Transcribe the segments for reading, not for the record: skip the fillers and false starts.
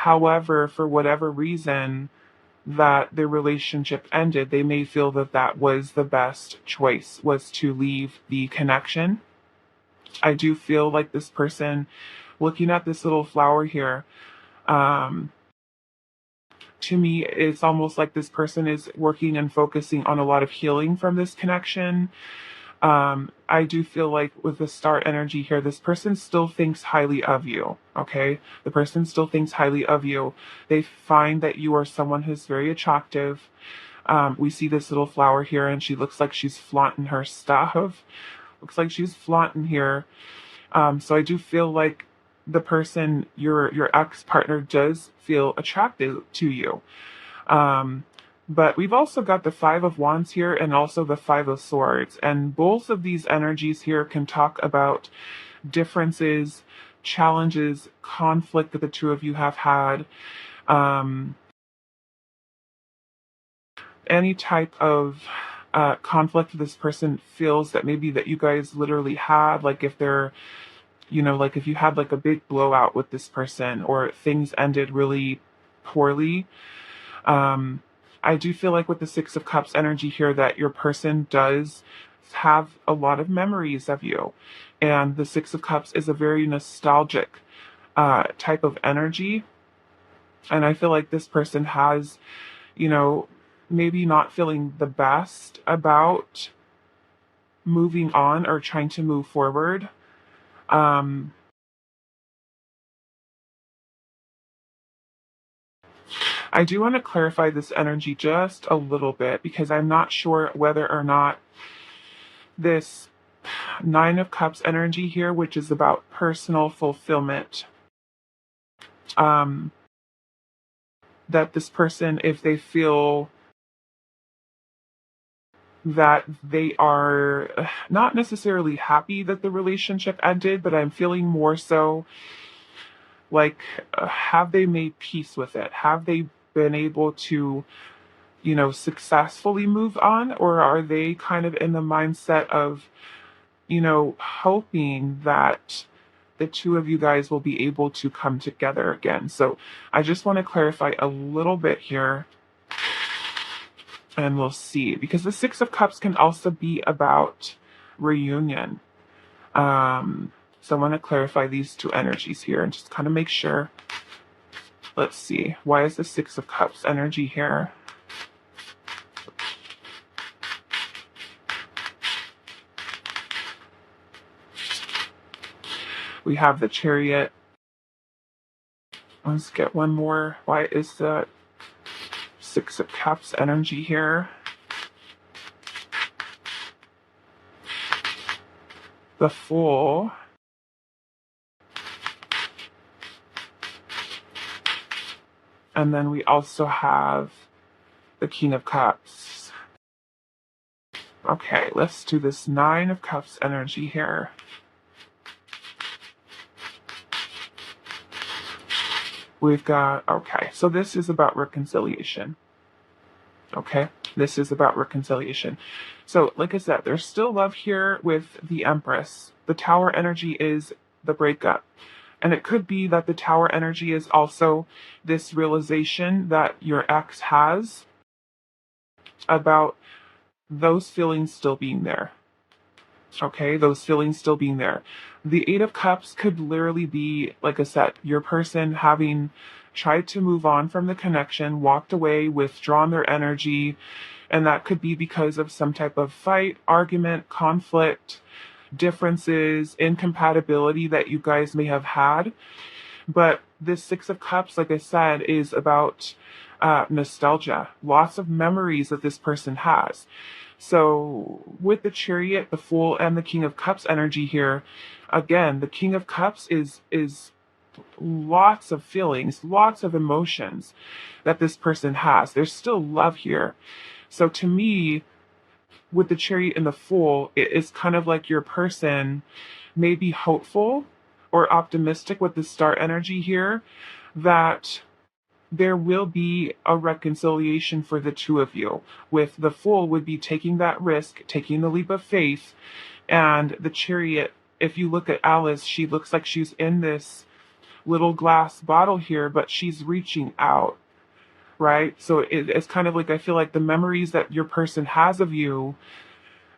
However, for whatever reason that their relationship ended, they may feel that that was the best choice, was to leave the connection. I do feel like this person, looking at this little flower here, um, to me, it's almost like this person is working and focusing on a lot of healing from this connection. I do feel like with the star energy here, this person still thinks highly of you. Okay. The person still thinks highly of you. They find that you are someone who's very attractive. We see this little flower here and she looks like she's flaunting her stuff. Looks like she's flaunting here. So I do feel like the person, your ex-partner does feel attracted to you. Um, but we've also got the Five of Wands here and also the Five of Swords. And both of these energies here can talk about differences, challenges, conflict that the two of you have had. Um, any type of conflict this person feels that maybe that you guys literally had, like if they're, like if you had like a big blowout with this person or things ended really poorly. I do feel like with the Six of Cups energy here that your person does have a lot of memories of you. And the Six of Cups is a very nostalgic type of energy. And I feel like this person has, maybe not feeling the best about moving on or trying to move forward. Um, I do want to clarify this energy just a little bit because I'm not sure whether or not this Nine of Cups energy here, which is about personal fulfillment, um, that this person, if they feel that they are not necessarily happy that the relationship ended, but I'm feeling more so like, have they made peace with it? Have they been able to, successfully move on? Or are they kind of in the mindset of, hoping that the two of you guys will be able to come together again? So I just want to clarify a little bit here and we'll see. Because the Six of Cups can also be about reunion. So I want to clarify these two energies here and just kind of make sure. Let's see. Why is the Six of Cups energy here? We have the Chariot. Let's get one more. Why is the Six of Cups energy here? The Fool. And then we also have the King of Cups. Okay, let's do this Nine of Cups energy here. We've got, okay, so this is about reconciliation. Okay, this is about reconciliation. So, like I said, there's still love here with the Empress. The Tower energy is the breakup. And it could be that the Tower energy is also this realization that your ex has about those feelings still being there. Okay, those feelings still being there. The Eight of Cups could literally be, like I said, your person having tried to move on from the connection, walked away, withdrawn their energy, and that could be because of some type of fight, argument, conflict, differences, incompatibility that you guys may have had. But this Six of Cups, like I said, is about nostalgia, lots of memories that this person has. So with the Chariot, the Fool, and the King of Cups energy here, again, the King of Cups is lots of feelings, lots of emotions that this person has. There's still love here. So to me, with the Chariot and the Fool, it is kind of like your person may be hopeful or optimistic with the Star energy here that there will be a reconciliation for the two of you. With the Fool would be taking that risk, taking the leap of faith, and the Chariot, if you look at Alice, she looks like she's in this little glass bottle here, but she's reaching out, right? So it's kind of like, I feel like the memories that your person has of you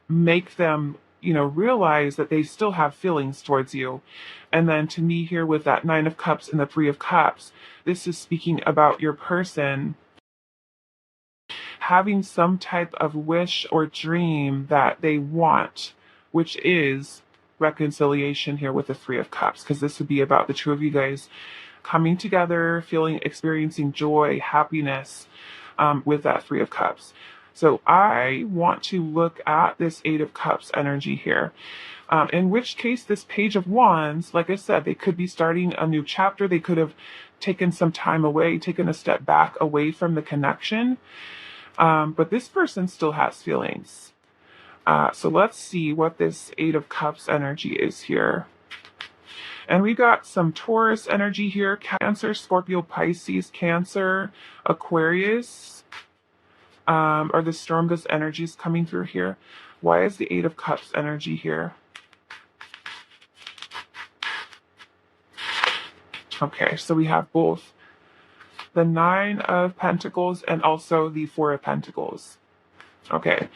make them, realize that they still have feelings towards you. And then to me here with that Nine of Cups and the Three of Cups, this is speaking about your person having some type of wish or dream that they want, which is reconciliation here with the Three of Cups, because this would be about the two of you guys coming together, experiencing joy, happiness, with that Three of Cups. So I want to look at this Eight of Cups energy here. In which case, this Page of Wands, like I said, they could be starting a new chapter. They could have taken some time away, taken a step back away from the connection. But this person still has feelings. So let's see what this Eight of Cups energy is here. And we got some Taurus energy here, Cancer, Scorpio, Pisces, Cancer, Aquarius. Are the strongest energies coming through here? Why is the Eight of Cups energy here? Okay, so we have both the Nine of Pentacles and also the Four of Pentacles. Okay.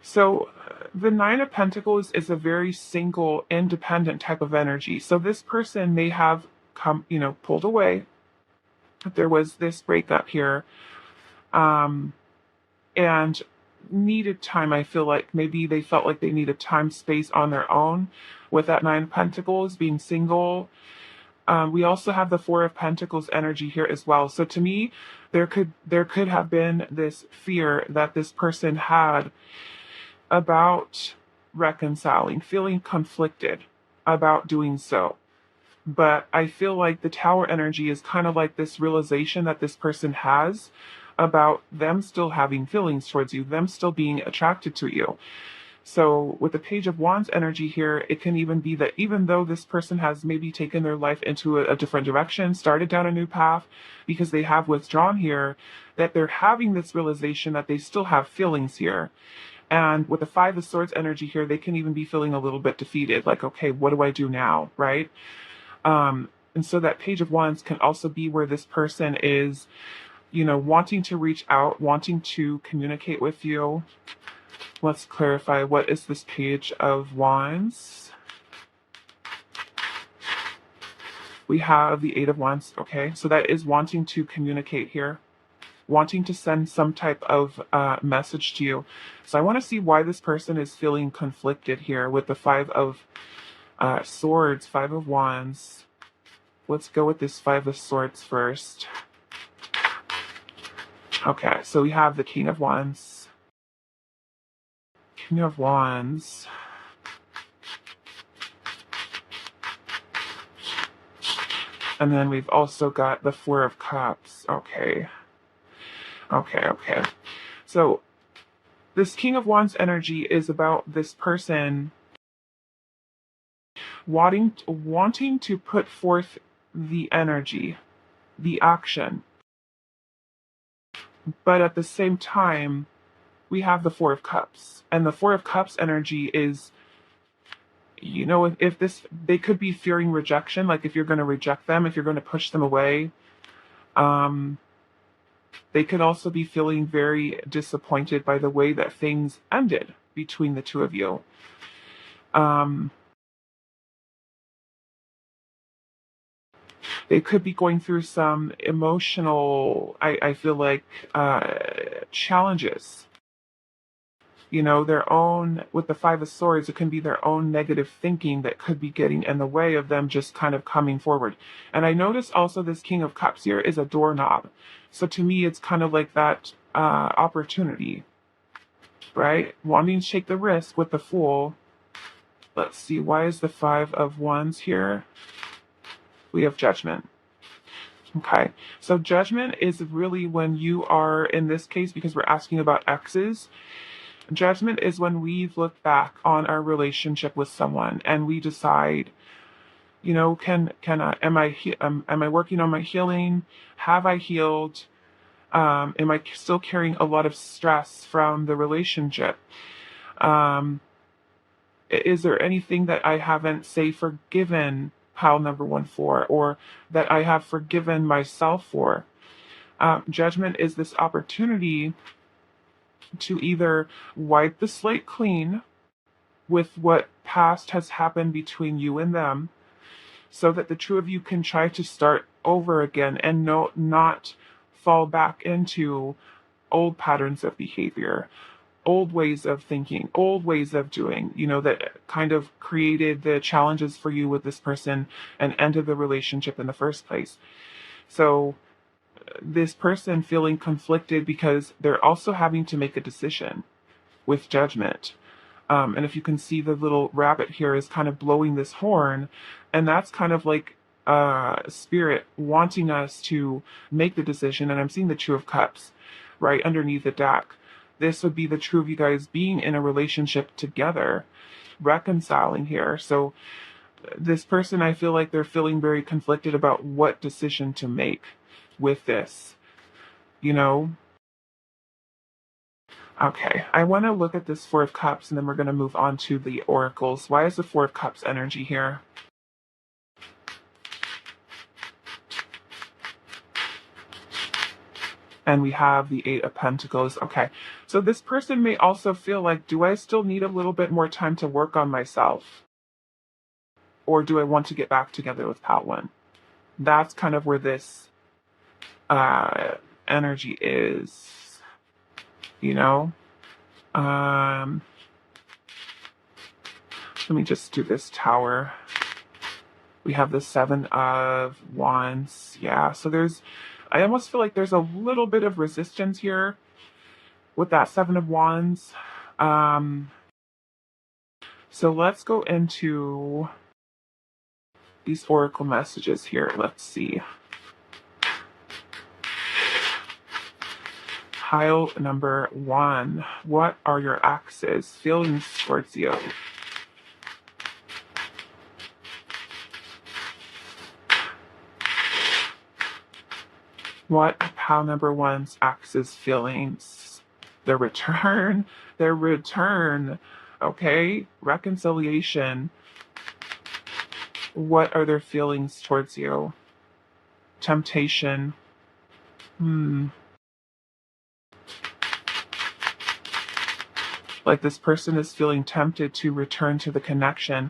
So the Nine of Pentacles is a very single, independent type of energy. So this person may have pulled away. There was this breakup here. And needed time. I feel like maybe they felt like they needed time, space on their own with that Nine of Pentacles, being single. We also have the Four of Pentacles energy here as well. So to me, there could have been this fear that this person had about reconciling, feeling conflicted about doing so. But I feel like the Tower energy is kind of like this realization that this person has about them still having feelings towards you, them still being attracted to you. So with the Page of Wands energy here, it can even be that even though this person has maybe taken their life into a different direction, started down a new path, because they have withdrawn here, that they're having this realization that they still have feelings here. And with the Five of Swords energy here, they can even be feeling a little bit defeated, like, okay, what do I do now, right? And so that Page of Wands can also be where this person is, wanting to reach out, wanting to communicate with you. Let's clarify, what is this Page of Wands? We have the Eight of Wands, okay? So that is wanting to communicate here, wanting to send some type of message to you. So I want to see why this person is feeling conflicted here with the Five of Swords, Five of Wands. Let's go with this Five of Swords first. Okay, so we have the King of Wands. King of Wands. And then we've also got the Four of Cups. Okay. So this King of Wands energy is about this person wanting to put forth the energy, the action. But at the same time, we have the Four of Cups. And the Four of Cups energy is, if this, they could be fearing rejection, like if you're going to reject them, if you're going to push them away. They could also be feeling very disappointed by the way that things ended between the two of you. They could be going through some emotional, I feel like, challenges. Their own, with the Five of Swords, it can be their own negative thinking that could be getting in the way of them just kind of coming forward. And I notice also this King of Cups here is a doorknob. So to me, it's kind of like that opportunity, right? Wanting to take the risk with the Fool. Let's see, why is the Five of Wands here? We have Judgment. Okay, so Judgment is really when you are, in this case, because we're asking about exes, Judgment is when we look back on our relationship with someone and we decide, am I working on my healing? Have I healed? Am I still carrying a lot of stress from the relationship? Is there anything that I haven't, say, forgiven pile number one for, or that I have forgiven myself for. Judgment is this opportunity to either wipe the slate clean with what past has happened between you and them, so that the two of you can try to start over again and not fall back into old patterns of behavior, old ways of thinking, old ways of doing, that kind of created the challenges for you with this person and ended the relationship in the first place. So this person feeling conflicted because they're also having to make a decision with judgment. And if you can see, the little rabbit here is kind of blowing this horn, and that's kind of like spirit wanting us to make the decision. And I'm seeing the Two of Cups right underneath the deck. This would be the two of you guys being in a relationship together, reconciling here. So this person, I feel like they're feeling very conflicted about what decision to make with this, you know? Okay, I want to look at this Four of Cups, and then we're going to move on to the oracles. Why is the Four of Cups energy here? And we have the Eight of Pentacles. Okay, so this person may also feel like, do I still need a little bit more time to work on myself? Or do I want to get back together with Pat One? That's kind of where this energy is, you know? Let me just do this Tower. We have the Seven of Wands. Yeah, so I almost feel like there's a little bit of resistance here with that Seven of Wands. So let's go into these oracle messages here. Let's see. Pile number one. What are your exes' feelings towards you? What pile number one's exes' feelings? Their return. Okay? Reconciliation. What are their feelings towards you? Temptation. Like this person is feeling tempted to return to the connection.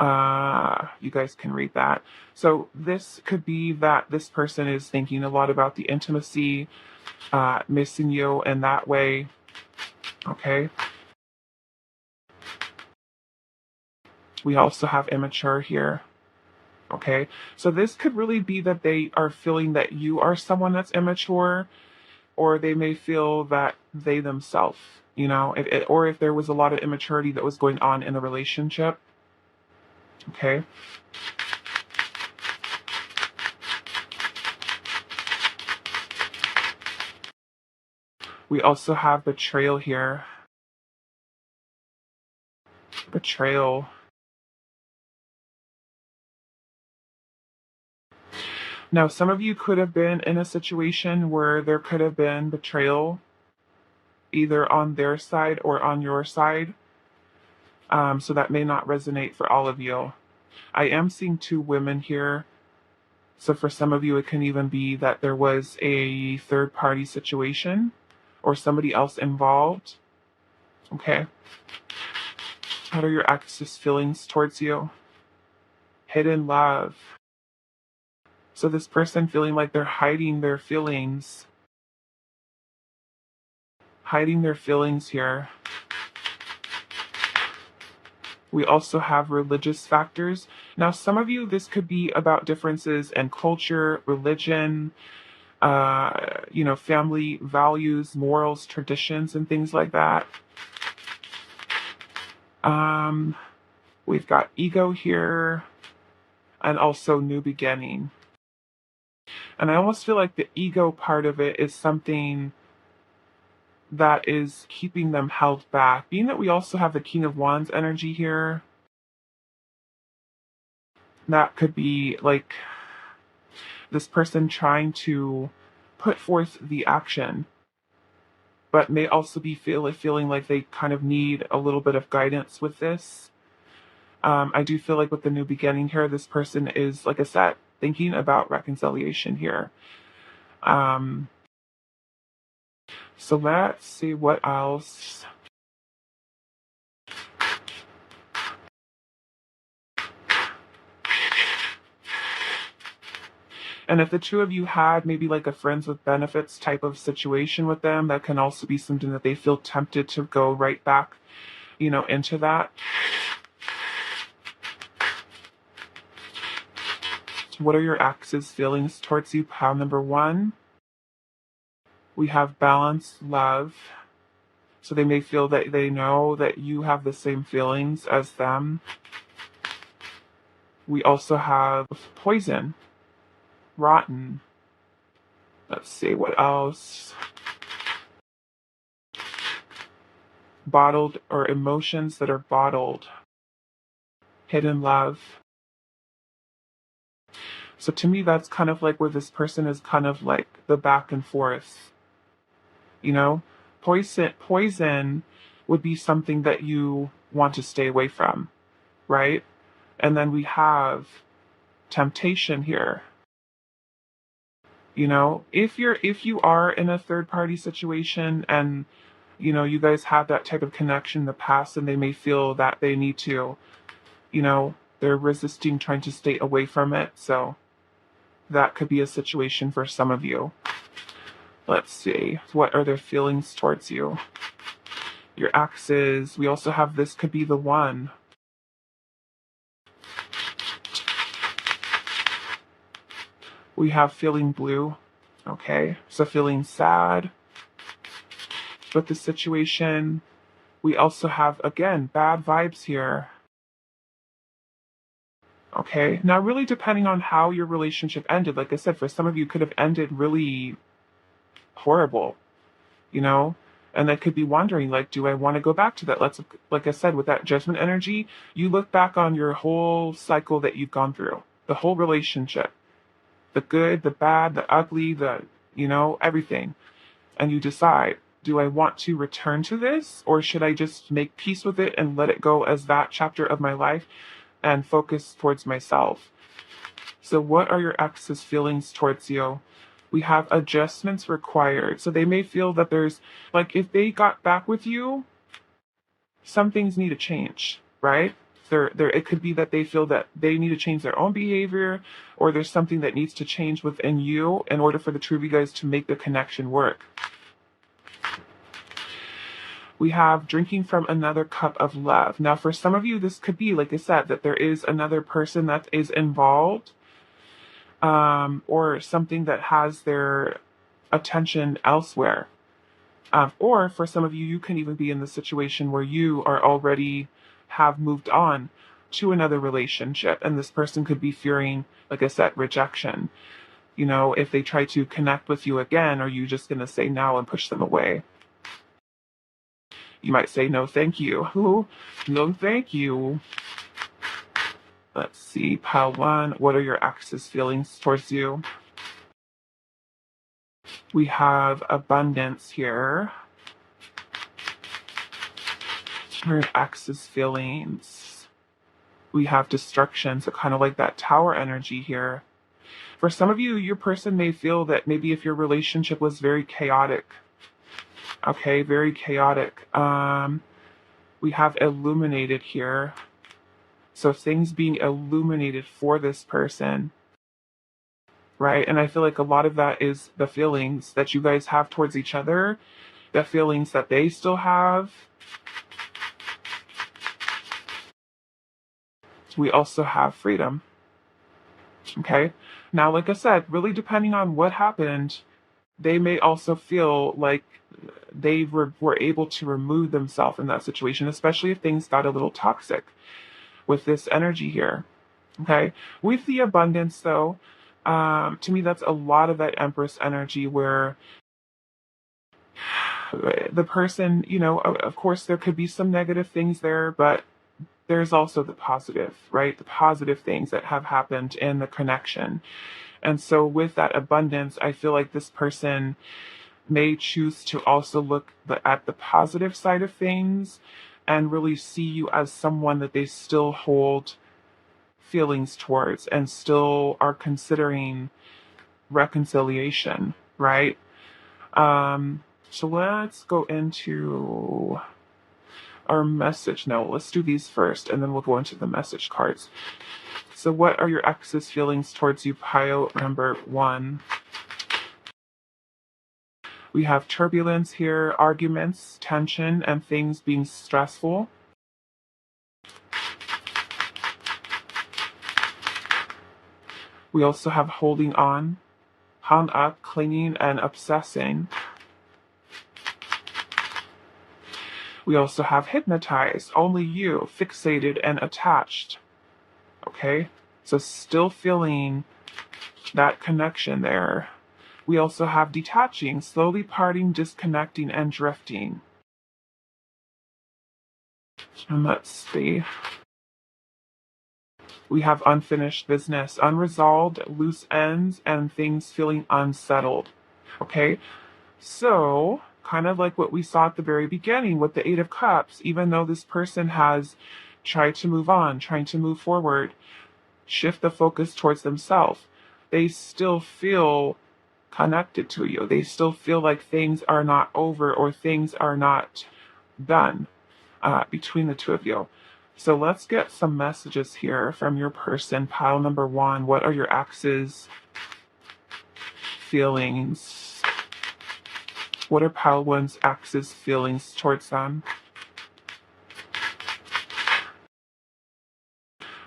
You guys can read that. So this could be that this person is thinking a lot about the intimacy, missing you in that way. Okay. We also have immature here. Okay. So this could really be that they are feeling that you are someone that's immature, or they may feel that they themselves, or if there was a lot of immaturity that was going on in the relationship. Okay. We also have betrayal here. Betrayal. Now, some of you could have been in a situation where there could have been betrayal, either on their side or on your side. So that may not resonate for all of you. I am seeing two women here. So for some of you, it can even be that there was a third party situation or somebody else involved. Okay. What are your ex's feelings towards you? Hidden love. So this person feeling like they're hiding their feelings. Hiding their feelings here. We also have religious factors. Now, some of you, this could be about differences in culture, religion, family values, morals, traditions, and things like that. We've got ego here, and also new beginning. And I almost feel like the ego part of it is something that is keeping them held back. Being that we also have the King of Wands energy here, that could be like this person trying to put forth the action, but may also be feeling like they kind of need a little bit of guidance with this. I do feel like with the new beginning here, this person is, like I said, thinking about reconciliation here. Um, so let's see what else. And if the two of you had maybe like a friends with benefits type of situation with them, that can also be something that they feel tempted to go right back, into that. What are your ex's feelings towards you? Pile number one. We have balance, love. So they may feel that they know that you have the same feelings as them. We also have poison, rotten. Let's see, what else? Bottled, or emotions that are bottled. Hidden love. So to me, that's kind of like where this person is kind of like the back and forth. You know, poison would be something that you want to stay away from, right? And then we have temptation here. If you are in a third party situation and you guys have that type of connection in the past, and they may feel that they need to, they're resisting trying to stay away from it. So that could be a situation for some of you. Let's see. What are their feelings towards you? Your exes. We also have this could be the one. We have feeling blue. Okay. So feeling sad with the situation. We also have, again, bad vibes here. Okay. Now, really depending on how your relationship ended, like I said, for some of you, could have ended really horrible, you know? And I could be wondering, like, do I want to go back to that? Like I said, with that judgment energy, you look back on your whole cycle that you've gone through, the whole relationship, the good, the bad, the ugly, everything. And you decide, do I want to return to this, or should I just make peace with it and let it go as that chapter of my life and focus towards myself? So what are your ex's feelings towards you? We have adjustments required. So they may feel that there's, like, if they got back with you, some things need to change, right? It could be that they feel that they need to change their own behavior, or there's something that needs to change within you in order for the two of you guys to make the connection work. We have drinking from another cup of love. Now, for some of you, this could be, like I said, that there is another person that is involved, or something that has their attention elsewhere. Or for some of you, you can even be in the situation where you are already have moved on to another relationship, and this person could be fearing, like I said, rejection. If they try to connect with you again, are you just going to say no and push them away? You might say, no, thank you. Ooh, no, thank you. Let's see, pile one. What are your ex's feelings towards you? We have abundance here. Your ex's feelings. We have destruction, so kind of like that tower energy here. For some of you, your person may feel that maybe if your relationship was very chaotic, okay, very chaotic. We have illuminated here. So things being illuminated for this person, right? And I feel like a lot of that is the feelings that you guys have towards each other, the feelings that they still have. We also have freedom. Okay. Now, like I said, really depending on what happened, they may also feel like they were able to remove themselves from that situation, especially if things got a little toxic with this energy here. Okay. With the abundance, though, to me, that's a lot of that Empress energy where the person, of course, there could be some negative things there, but there's also the positive, right? The positive things that have happened in the connection. And so with that abundance, I feel like this person may choose to also look at the positive side of things and really see you as someone that they still hold feelings towards and still are considering reconciliation, right? So let's go into our message. No, let's do these first and then we'll go into the message cards. So what are your ex's feelings towards you, pile number 1? We have turbulence here, arguments, tension, and things being stressful. We also have holding on, hung up, clinging, and obsessing. We also have hypnotized, only you, fixated and attached. Okay? So still feeling that connection there. We also have detaching, slowly parting, disconnecting, and drifting. And let's see. We have unfinished business, unresolved, loose ends, and things feeling unsettled. Okay? So, kind of like what we saw at the very beginning with the Eight of Cups, even though this person has tried to move on, trying to move forward, shift the focus towards themselves, they still feel connected to you. They still feel like things are not over or things are not done between the two of you. So let's get some messages here from your person. Pile number 1, what are your ex's feelings? What are pile 1's ex's feelings towards them?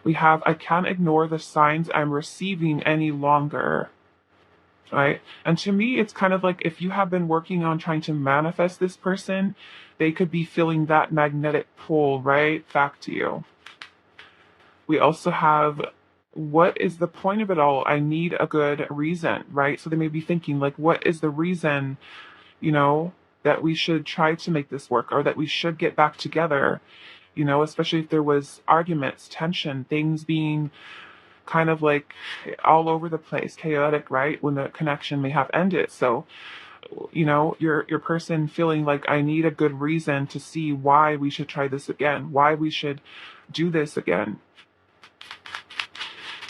We have, I can't ignore the signs I'm receiving any longer. Right? And to me, it's kind of like if you have been working on trying to manifest this person, they could be feeling that magnetic pull right back to you. We also have, what is the point of it all? I need a good reason, right? So they may be thinking, like, what is the reason, that we should try to make this work or that we should get back together, especially if there was arguments, tension, things being kind of like all over the place, chaotic, right? When the connection may have ended. So, your person feeling like I need a good reason to see why we should try this again, why we should do this again.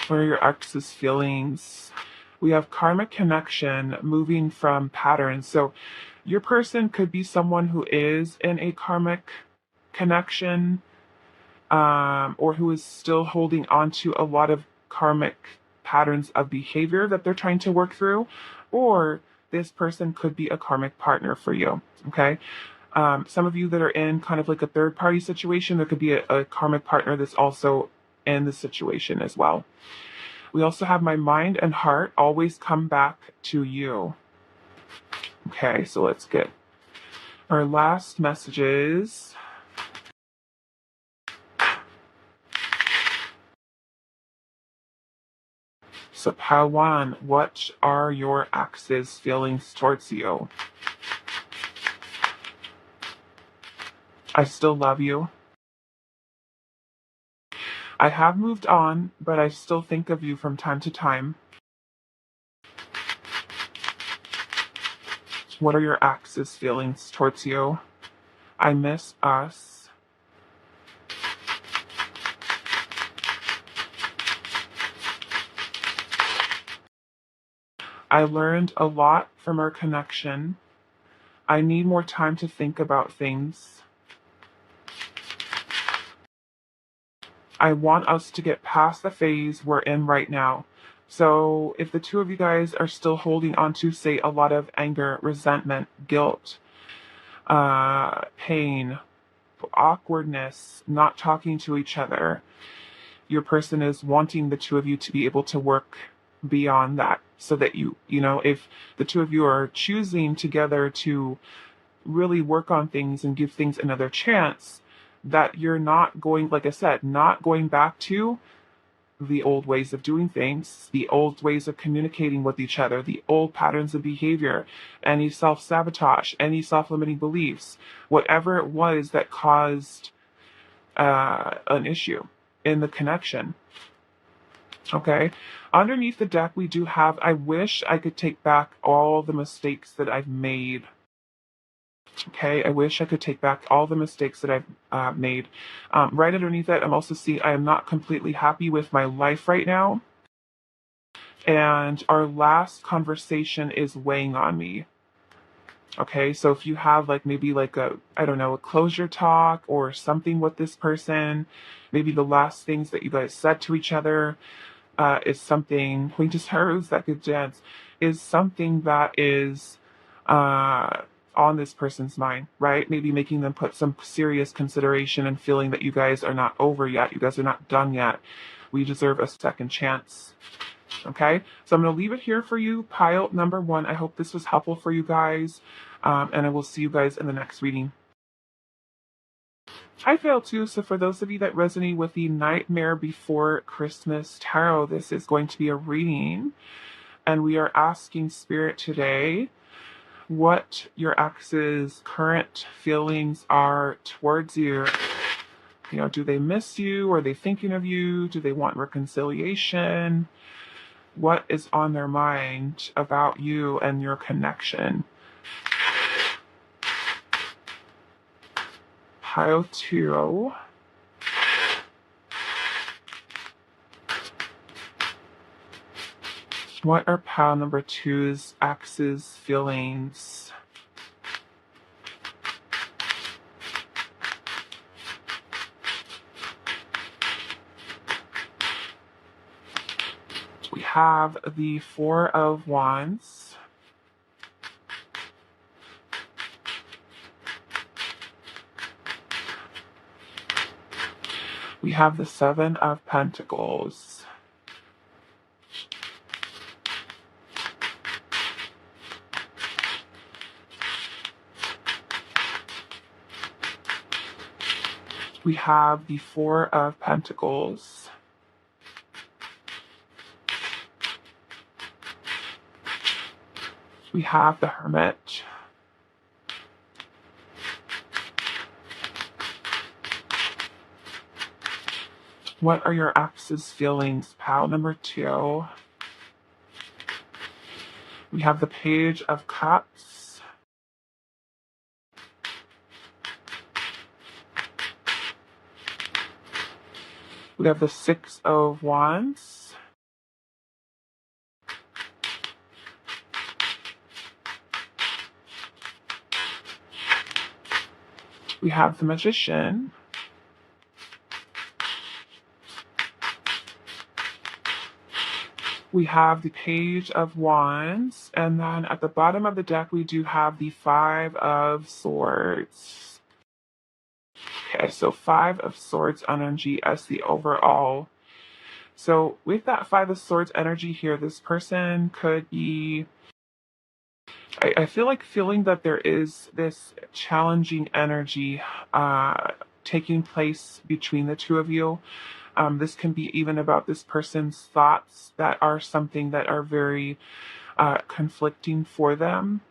What are your ex's feelings? We have karmic connection, moving from patterns. So your person could be someone who is in a karmic connection, or who is still holding on to a lot of karmic patterns of behavior that they're trying to work through, or this person could be a karmic partner for you. Okay. Some of you that are in kind of like a third party situation, there could be a karmic partner that's also in the situation as well. We also have my mind and heart always come back to you. Okay, so let's get our last messages. So pile 1, what are your ex's feelings towards you? I still love you. I have moved on, but I still think of you from time to time. What are your ex's feelings towards you? I miss us. I learned a lot from our connection. I need more time to think about things. I want us to get past the phase we're in right now. So if the two of you guys are still holding on to, say, a lot of anger, resentment, guilt, pain, awkwardness, not talking to each other, your person is wanting the two of you to be able to work beyond that, so that if the two of you are choosing together to really work on things and give things another chance, that you're not going, like I said, not going back to the old ways of doing things, the old ways of communicating with each other, the old patterns of behavior, any self-sabotage, any self-limiting beliefs, whatever it was that caused an issue in the connection. Okay. Underneath the deck, we do have, I wish I could take back all the mistakes that I've made. Okay, I wish I could take back all the mistakes that I've made. Right underneath that, I'm also seeing I am not completely happy with my life right now. And our last conversation is weighing on me. Okay, so if you have like maybe like a, I don't know, a closure talk or something with this person, maybe the last things that you guys said to each other is something, we just heard that good dance, is something that is uh, on this person's mind, right? Maybe making them put some serious consideration and feeling that you guys are not over yet, you guys are not done yet. We deserve a second chance. Okay, so I'm going to leave it here for you, pile number 1. I hope this was helpful for you guys, and I will see you guys in the next reading. I failed too, so for those of you that resonate with the Nightmare Before Christmas Tarot, this is going to be a reading, and we are asking Spirit today what your ex's current feelings are towards you. You know, do they miss you? Are they thinking of you? Do they want reconciliation? What is on their mind about you and your connection? Pile 2. What are pile number 2's ex's feelings? We have the 4 of Wands. We have the 7 of Pentacles. We have the 4 of Pentacles. We have the Hermit. What are your ex's feelings? Pile number 2. We have the Page of Cups. We have the 6 of Wands. We have the Magician. We have the Page of Wands. And then at the bottom of the deck, we do have the 5 of Swords. Okay, so 5 of Swords energy as the overall. So with that 5 of Swords energy here, this person could be, I feel like feeling that there is this challenging energy taking place between the two of you. This can be even about this person's thoughts that are something that are very conflicting for them.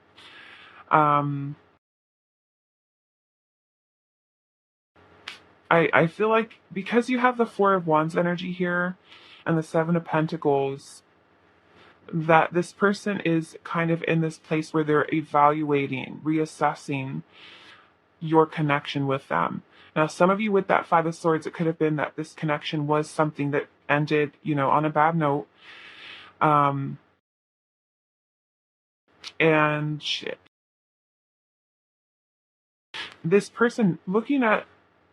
I feel like because you have the 4 of Wands energy here and the 7 of Pentacles, that this person is kind of in this place where they're evaluating, reassessing your connection with them. Now, some of you with that 5 of Swords, it could have been that this connection was something that ended, you know, on a bad note. And this person, looking at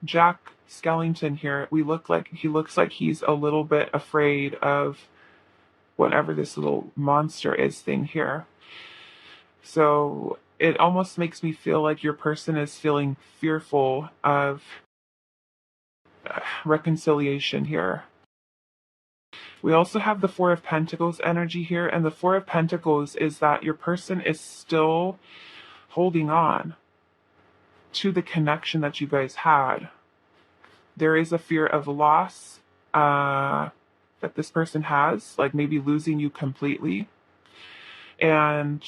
Jack Skellington here, he looks like he's a little bit afraid of whatever this little monster is thing here. So it almost makes me feel like your person is feeling fearful of reconciliation here. We also have the 4 of Pentacles energy here, and the 4 of Pentacles is that your person is still holding on to the connection that you guys had. There is a fear of loss that this person has, like maybe losing you completely. And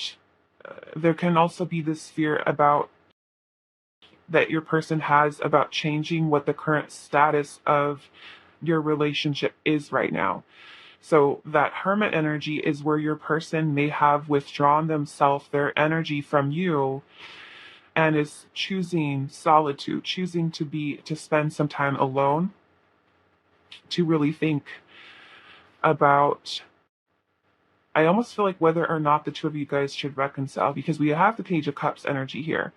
there can also be this fear about that your person has about changing what the current status of your relationship is right now. So that Hermit energy is where your person may have withdrawn themselves, their energy from you, and is choosing solitude, choosing to spend some time alone to really think about. I almost feel like whether or not the two of you guys should reconcile, because we have the Page of Cups energy here.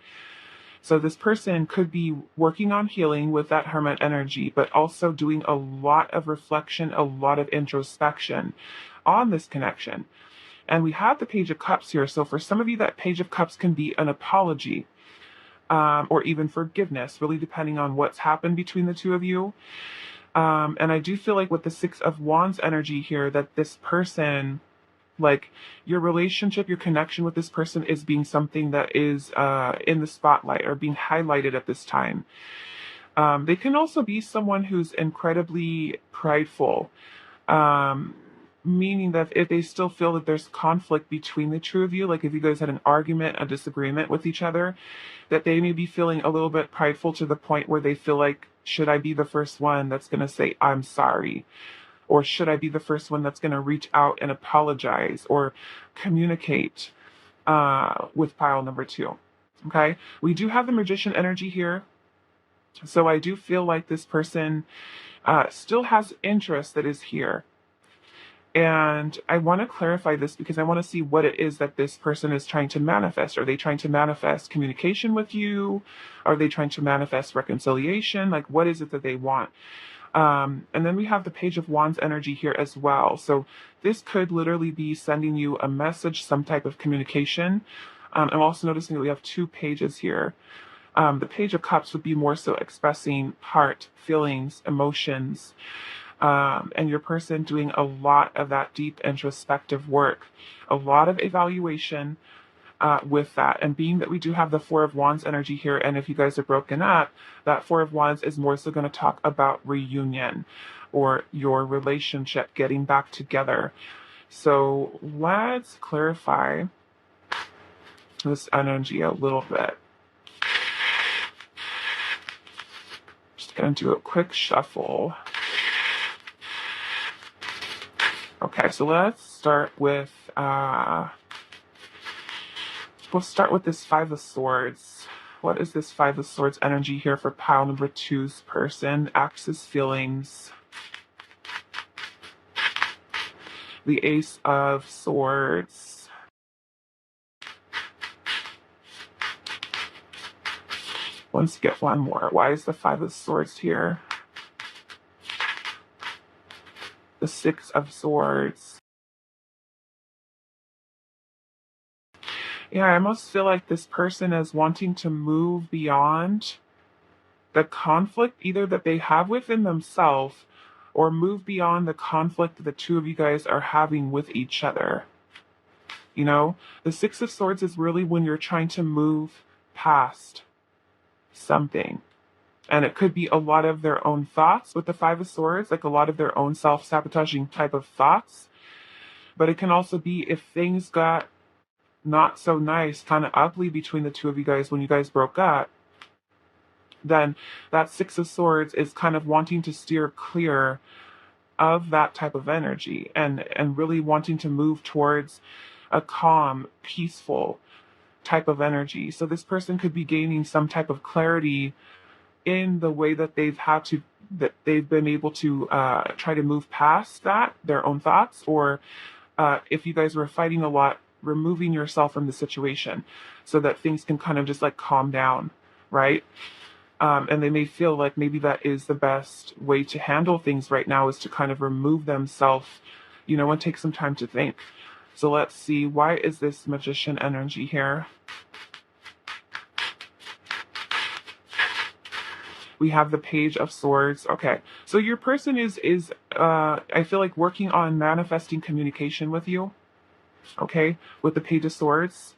So this person could be working on healing with that Hermit energy, but also doing a lot of reflection, a lot of introspection on this connection. And we have the Page of Cups here. So for some of you, that Page of Cups can be an apology, or even forgiveness, really depending on what's happened between the two of you. And I do feel like with the Six of Wands energy here, that this person, like your relationship, your connection with this person is being something that is in the spotlight or being highlighted at this time. They can also be someone who's incredibly prideful, meaning that if they still feel that there's conflict between the two of you, like if you guys had an argument, a disagreement with each other, that they may be feeling a little bit prideful to the point where they feel like, should I be the first one that's going to say, I'm sorry? Or should I be the first one that's going to reach out and apologize or communicate with pile number 2? Okay, we do have the Magician energy here. So I do feel like this person still has interest that is here. And I want to clarify this because I want to see what it is that this person is trying to manifest. Are they trying to manifest communication with you? Are they trying to manifest reconciliation? Like, what is it that they want? And then we have the Page of Wands energy here as well. So this could literally be sending you a message, some type of communication. I'm also noticing that we have 2 pages here. The Page of Cups would be more so expressing heart, feelings, emotions, and your person doing a lot of that deep introspective work, a lot of evaluation with that. And being that we do have the Four of Wands energy here, and if you guys are broken up, that Four of Wands is more so going to talk about reunion or your relationship getting back together. So let's clarify this energy a little bit. Just going to do a quick shuffle. Okay, so let's start with we'll start with this Five of Swords. What is this Five of Swords energy here for pile number 2's person? Axis feelings. The Ace of Swords. Let's get one more. Why is the Five of Swords here? The Six of Swords. Yeah, I almost feel like this person is wanting to move beyond the conflict either that they have within themselves or move beyond the conflict that the two of you guys are having with each other. You know, the Six of Swords is really when you're trying to move past something. And it could be a lot of their own thoughts with the Five of Swords, like a lot of their own self-sabotaging type of thoughts. But it can also be if things got not so nice, kind of ugly between the two of you guys when you guys broke up, then that Six of Swords is kind of wanting to steer clear of that type of energy and really wanting to move towards a calm, peaceful type of energy. So this person could be gaining some type of clarity in the way that they've been able to try to move past that, their own thoughts, or if you guys were fighting a lot, removing yourself from the situation so that things can kind of just like calm down, right? And they may feel like maybe that is the best way to handle things right now, is to kind of remove themselves, you know, and take some time to think. So let's see, why is this Magician energy here? We have the Page of Swords. Okay, so your person is I feel like working on manifesting communication with you. Okay, with the Page of Swords,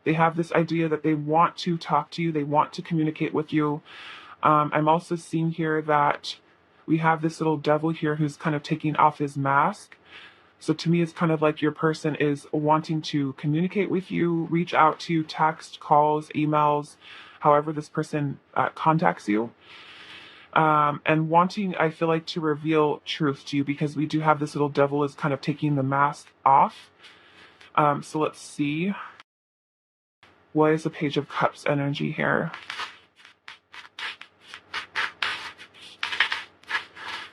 they have this idea that they want to talk to you, they want to communicate with you. I'm also seeing here that we have this little devil here who's kind of taking off his mask. So to me, it's kind of like your person is wanting to communicate with you, reach out to you, text, calls, emails, however this person contacts you. And wanting, I feel like, to reveal truth to you, because we do have this little devil is kind of taking the mask off. So let's see. What is the Page of Cups energy here?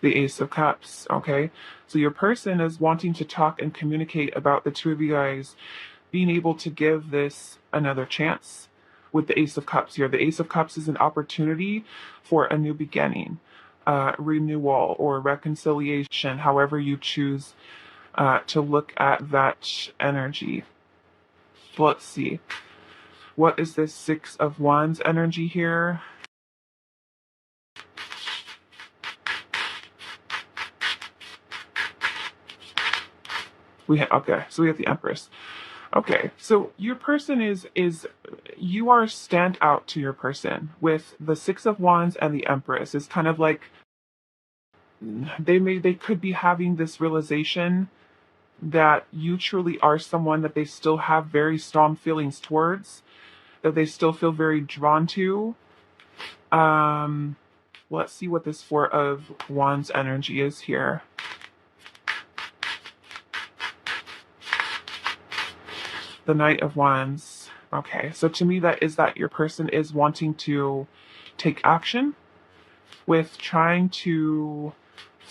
The Ace of Cups, okay? So your person is wanting to talk and communicate about the two of you guys being able to give this another chance with the Ace of Cups here. The Ace of Cups is an opportunity for a new beginning, renewal, or reconciliation, however you choose to look at that energy. Let's see. What is this Six of Wands energy here? Okay, so we have the Empress. Okay, so your person is you are stand out to your person with the Six of Wands and the Empress. It's kind of like they could be having this realization that you truly are someone that they still have very strong feelings towards, that they still feel very drawn to. Let's see what this Four of Wands energy is here. The Knight of Wands. Okay, so to me that is that your person is wanting to take action with trying to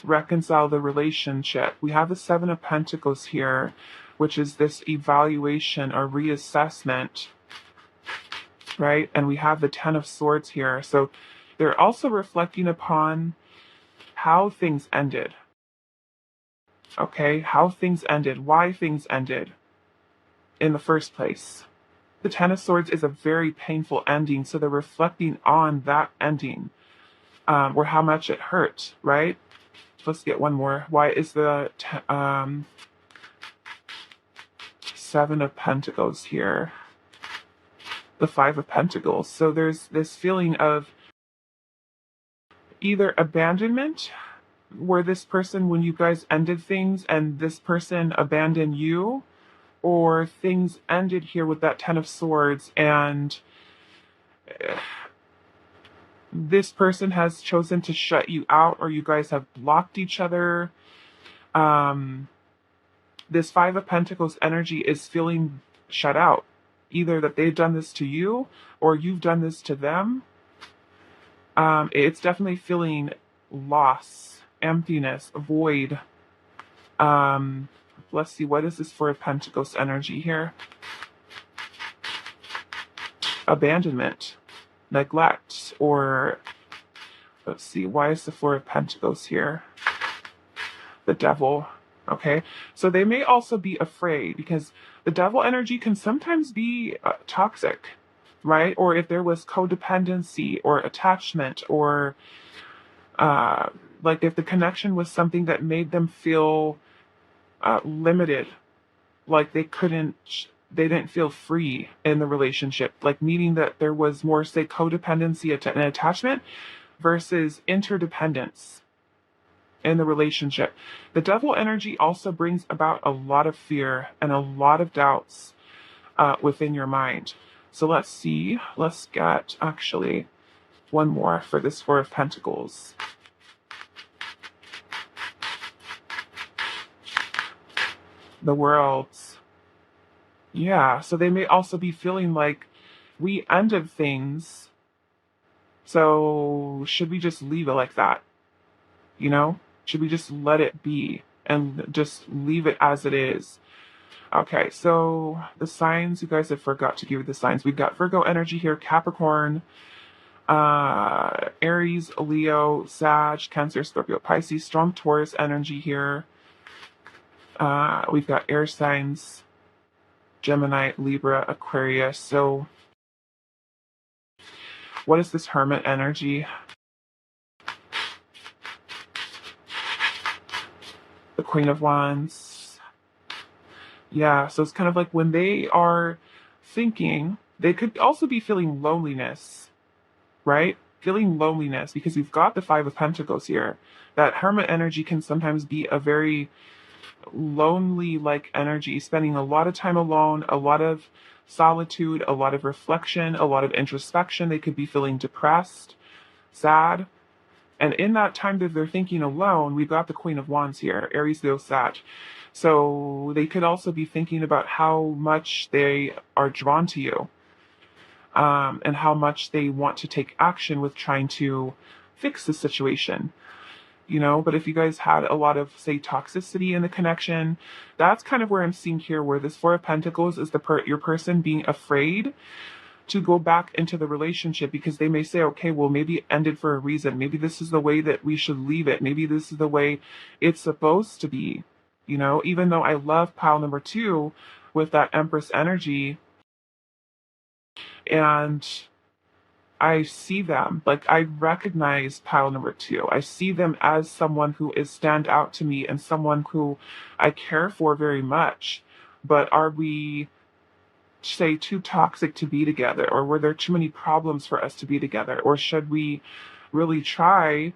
reconcile the relationship. We have the Seven of Pentacles here, which is this evaluation or reassessment, right? And we have the Ten of Swords here. So they're also reflecting upon how things ended. Okay, how things ended, why things ended in the first place. The Ten of Swords is a very painful ending, so they're reflecting on that ending, or how much it hurt, right? Let's get one more. Why is the Seven of Pentacles here? The Five of Pentacles. So there's this feeling of either abandonment, where this person, when you guys ended things and this person abandoned you, or things ended here with that Ten of Swords and this person has chosen to shut you out, or you guys have blocked each other. This Five of Pentacles energy is feeling shut out. Either that they've done this to you or you've done this to them. It's definitely feeling loss, emptiness, void. Let's see, what is this Four of Pentacles energy here? Abandonment, neglect, or let's see, why is the Four of Pentacles here? The Devil. Okay, so they may also be afraid because the Devil energy can sometimes be toxic, right? Or if there was codependency or attachment, or like if the connection was something that made them feel limited, like they didn't feel free in the relationship, like meaning that there was more, say, codependency and attachment versus interdependence in the relationship. The Devil energy also brings about a lot of fear and a lot of doubts within your mind. So let's see. Let's get actually one more for this Four of Pentacles. The World. Yeah, so they may also be feeling like we ended things, so should we just leave it like that? You know? Should we just let it be and just leave it as it is? Okay, so the signs, you guys have forgot to give you the signs. We've got Virgo energy here, Capricorn, Aries, Leo, Sag, Cancer, Scorpio, Pisces, strong Taurus energy here. We've got air signs, Gemini, Libra, Aquarius. So what is this Hermit energy? The Queen of Wands. Yeah, so it's kind of like when they are thinking, they could also be feeling loneliness, right? Feeling loneliness because we've got the Five of Pentacles here. That Hermit energy can sometimes be a very lonely like energy, spending a lot of time alone, a lot of solitude, a lot of reflection, a lot of introspection. They could be feeling depressed, sad. And in that time that they're thinking alone, we've got the Queen of Wands here, Aries, Leo, Sag. So they could also be thinking about how much they are drawn to you. and how much they want to take action with trying to fix the situation. But if you guys had a lot of, say, toxicity in the connection, that's kind of where I'm seeing here, where this Four of Pentacles is your person being afraid to go back into the relationship, because they may say, okay, well, maybe it ended for a reason. Maybe this is the way that we should leave it. Maybe this is the way it's supposed to be. Even though I love pile number 2 with that Empress energy, and I see them, like, I recognize pile number 2. I see them as someone who is stand out to me and someone who I care for very much. But are we, say, too toxic to be together? Or were there too many problems for us to be together? Or should we really try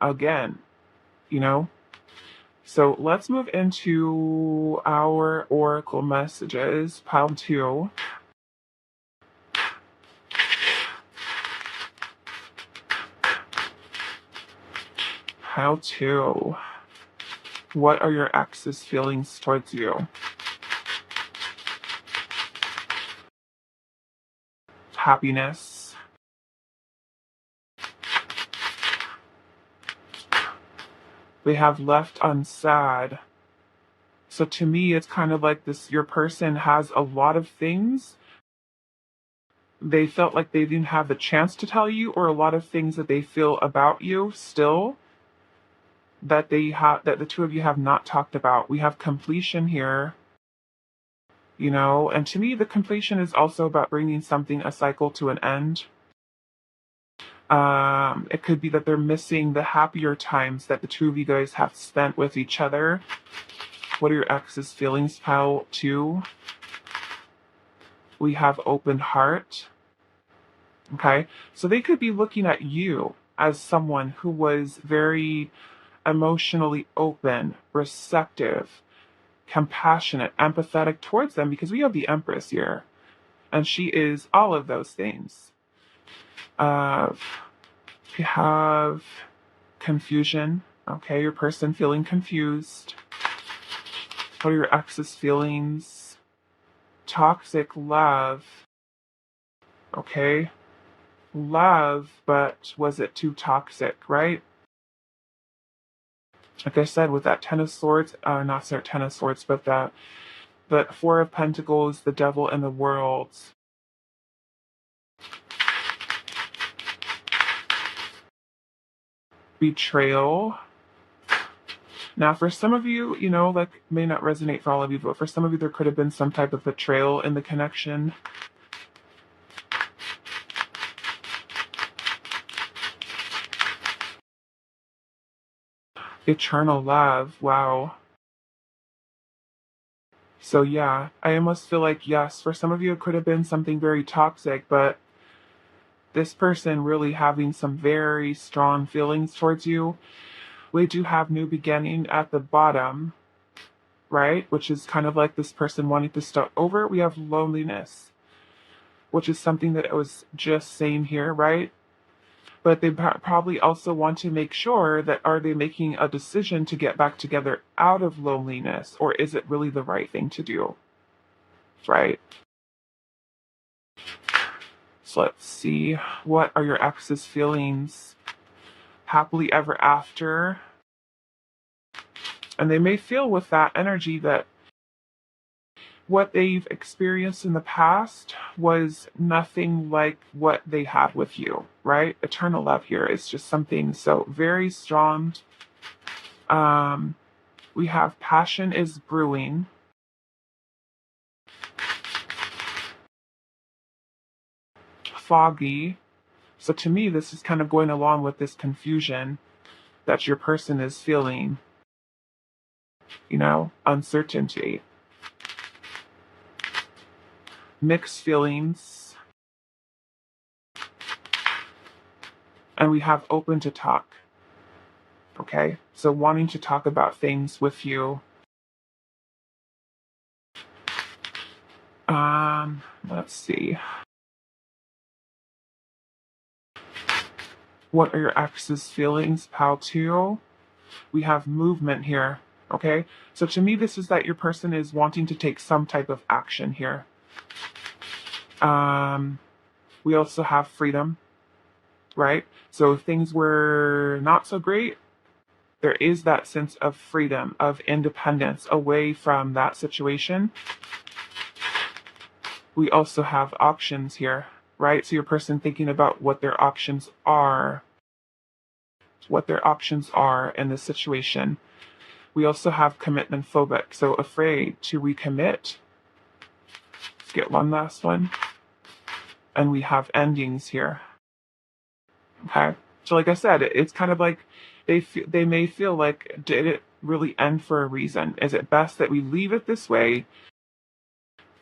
again? So let's move into our oracle messages, pile 2. Pile 2. What are your ex's feelings towards you? Happiness. They have left unsaid. So to me, it's kind of like this, your person has a lot of things they felt like they didn't have the chance to tell you, or a lot of things that they feel about you still that that the two of you have not talked about. We have completion here. And to me, the completion is also about bringing a cycle to an end. It could be that they're missing the happier times that the two of you guys have spent with each other. What are your ex's feelings, pile 2? We have open heart. Okay, so they could be looking at you as someone who was very emotionally open, receptive, compassionate, empathetic towards them, because we have the Empress here, and she is all of those things. We have confusion. Okay, your person feeling confused. What are your ex's feelings? Toxic love. Okay, love, but was it too toxic, right? Like I said, with that Ten of Swords, not sorry, Ten of Swords, but that Four of Pentacles, the Devil, and the World. Betrayal. Now, for some of you, like, may not resonate for all of you, but for some of you, there could have been some type of betrayal in the connection. Eternal love. Wow. So yeah, I almost feel like, yes, for some of you, it could have been something very toxic, but this person really having some very strong feelings towards you. We do have new beginning at the bottom, right? Which is kind of like this person wanting to start over. We have loneliness, which is something that I was just saying here, right? But they probably also want to make sure that, are they making a decision to get back together out of loneliness, or is it really the right thing to do, right? So let's see, what are your ex's feelings? Happily ever after. And they may feel with that energy that what they've experienced in the past was nothing like what they had with you, right? Eternal love here is just something so very strong. We have passion is brewing. Foggy. So to me, this is kind of going along with this confusion that your person is feeling, uncertainty. Mixed feelings. And we have open to talk. Okay, so wanting to talk about things with you. Let's see. What are your ex's feelings, pal 2? We have movement here. Okay, so to me, this is that your person is wanting to take some type of action here. We also have freedom, right? So if things were not so great, there is that sense of freedom, of independence away from that situation. We also have options here, right? So your person thinking about what their options are, in this situation. We also have commitment phobic, so afraid to recommit. Let's get one last one. And we have endings here. Okay. So like I said, it's kind of like they may feel like, did it really end for a reason? Is it best that we leave it this way,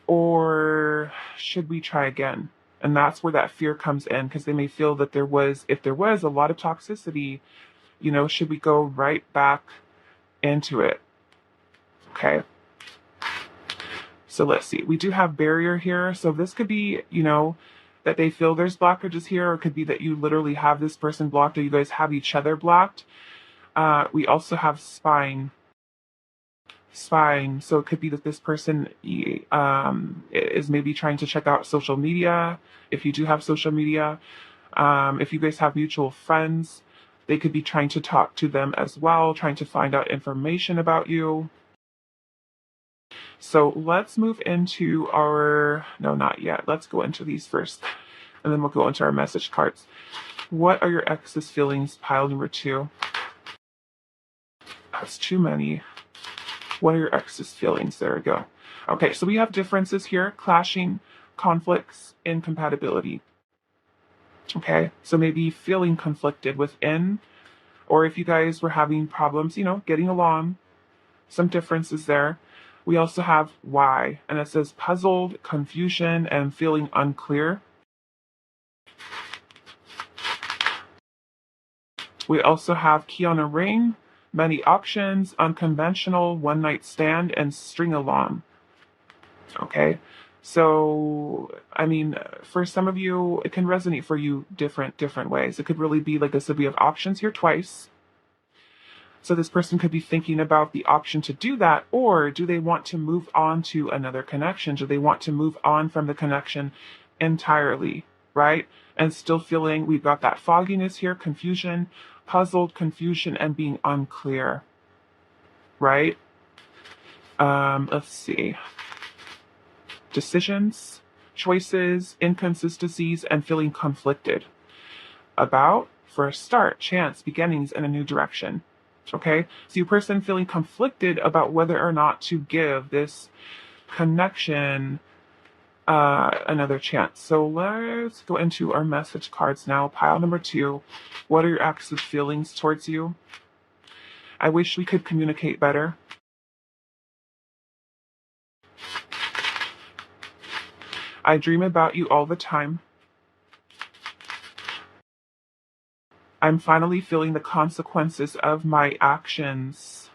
or should we try again? And that's where that fear comes in, because they may feel that if there was a lot of toxicity, should we go right back into it? Okay. So let's see. We do have barrier here. So this could be, that they feel there's blockages here, or it could be that you literally have this person blocked, or you guys have each other blocked. We also have spine. So it could be that this person is maybe trying to check out social media. If you do have social media, if you guys have mutual friends, they could be trying to talk to them as well, trying to find out information about you. So let's move into no, not yet. Let's go into these first, and then we'll go into our message cards. What are your ex's feelings? Pile number 2. That's too many. What are your ex's feelings? There we go. Okay, so we have differences here, clashing, conflicts, incompatibility. Okay, so maybe feeling conflicted within, or if you guys were having problems, getting along, some differences there. We also have why, and it says puzzled, confusion, and feeling unclear. We also have key on a ring, many options, unconventional, one night stand, and string along. Okay. So, I mean, for some of you, it can resonate for you different ways. It could really be like this. We have options here twice. So this person could be thinking about the option to do that, or do they want to move on to another connection? Do they want to move on from the connection entirely, right? And still feeling we've got that fogginess here, confusion, puzzled, confusion, and being unclear, right? Let's see. Decisions, choices, inconsistencies, and feeling conflicted about, for a start, chance, beginnings, and a new direction. Okay, so your person feeling conflicted about whether or not to give this connection another chance. So let's go into our message cards now. Pile number 2. What are your ex's feelings towards you? I wish we could communicate better. I dream about you all the time. I'm finally feeling the consequences of my actions.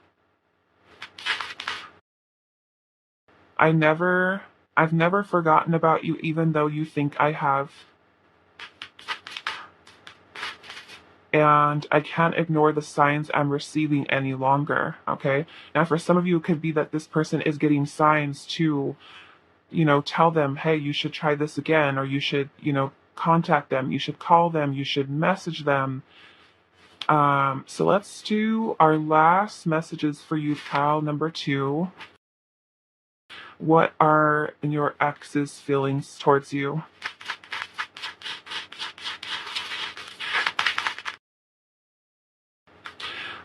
I've never forgotten about you, even though you think I have. And I can't ignore the signs I'm receiving any longer. Okay. Now, for some of you, it could be that this person is getting signs to, tell them, hey, you should try this again, or you should, contact them, you should call them, you should message them. So let's do our last messages for you, pile number 2. What are your ex's feelings towards you?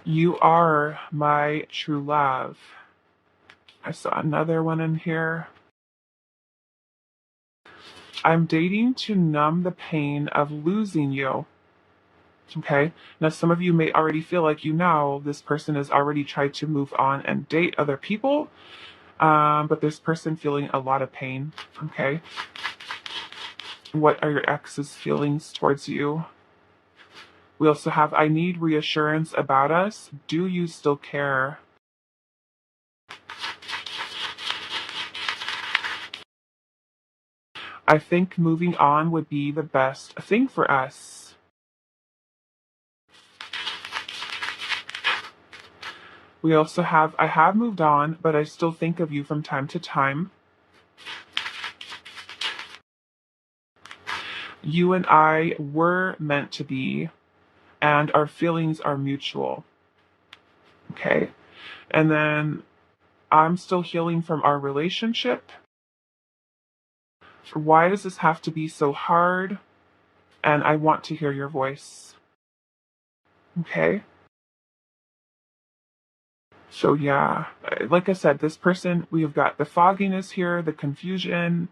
You are my true love. I saw another one in here. I'm dating to numb the pain of losing you. Okay. Now, some of you may already feel like this person has already tried to move on and date other people, but this person feeling a lot of pain. Okay. What are your ex's feelings towards you? We also have, I need reassurance about us. Do you still care? I think moving on would be the best thing for us. We also have, I have moved on, but I still think of you from time to time. You and I were meant to be, and our feelings are mutual. Okay. And then I'm still healing from our relationship. Why does this have to be so hard? And I want to hear your voice. Okay. So, yeah, like I said, this person, we've got the fogginess here, the confusion,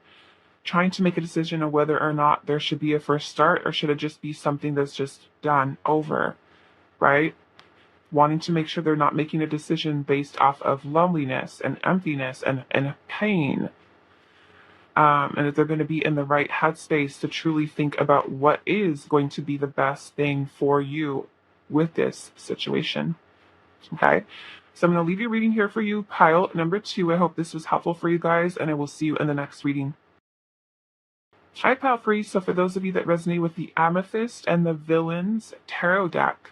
trying to make a decision on whether or not there should be a first start or should it just be something that's just done over, right? Wanting to make sure they're not making a decision based off of loneliness and emptiness and pain. And that they're going to be in the right headspace to truly think about what is going to be the best thing for you with this situation. Okay. So I'm going to leave your reading here for you, pile number 2. I hope this was helpful for you guys, and I will see you in the next reading. Hi, pile 3. So for those of you that resonate with the Amethyst and the Villains Tarot deck,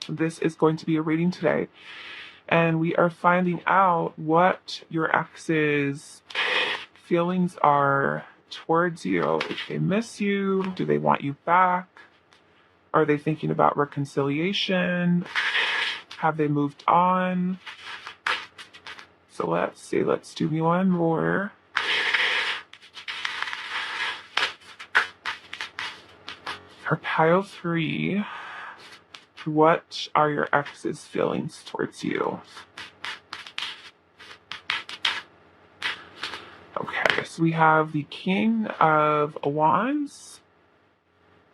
this is going to be a reading today. And we are finding out what your ex's feelings are towards you. If they miss you, do they want you back? Are they thinking about reconciliation? Have they moved on? So let's see, let's do one more. For pile 3, what are your ex's feelings towards you? Okay, so we have the King of Wands.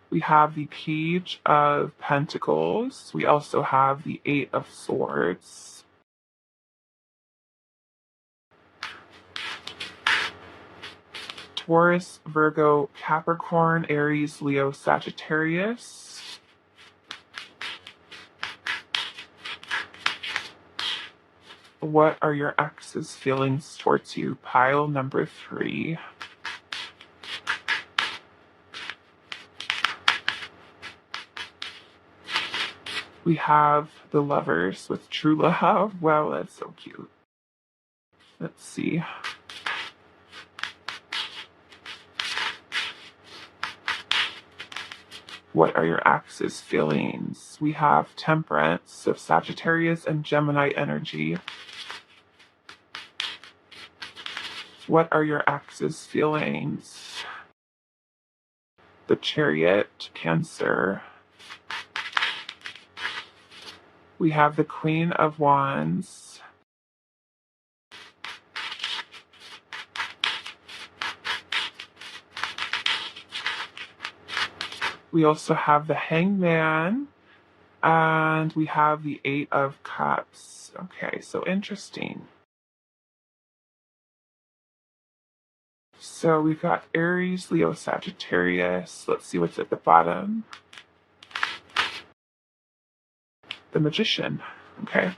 We have the Page of Pentacles. We also have the Eight of Swords. Taurus, Virgo, Capricorn, Aries, Leo, Sagittarius. What are your ex's feelings towards you? Pile number 3. We have the Lovers with True Love. Wow, that's so cute. Let's see. What are your ex's feelings? We have Temperance of Sagittarius and Gemini energy. What are your ex's feelings? The Chariot, Cancer. We have the Queen of Wands. We also have the Hangman, and we have the Eight of Cups. Okay, so interesting. So we've got Aries, Leo, Sagittarius. Let's see what's at the bottom. The Magician. Okay.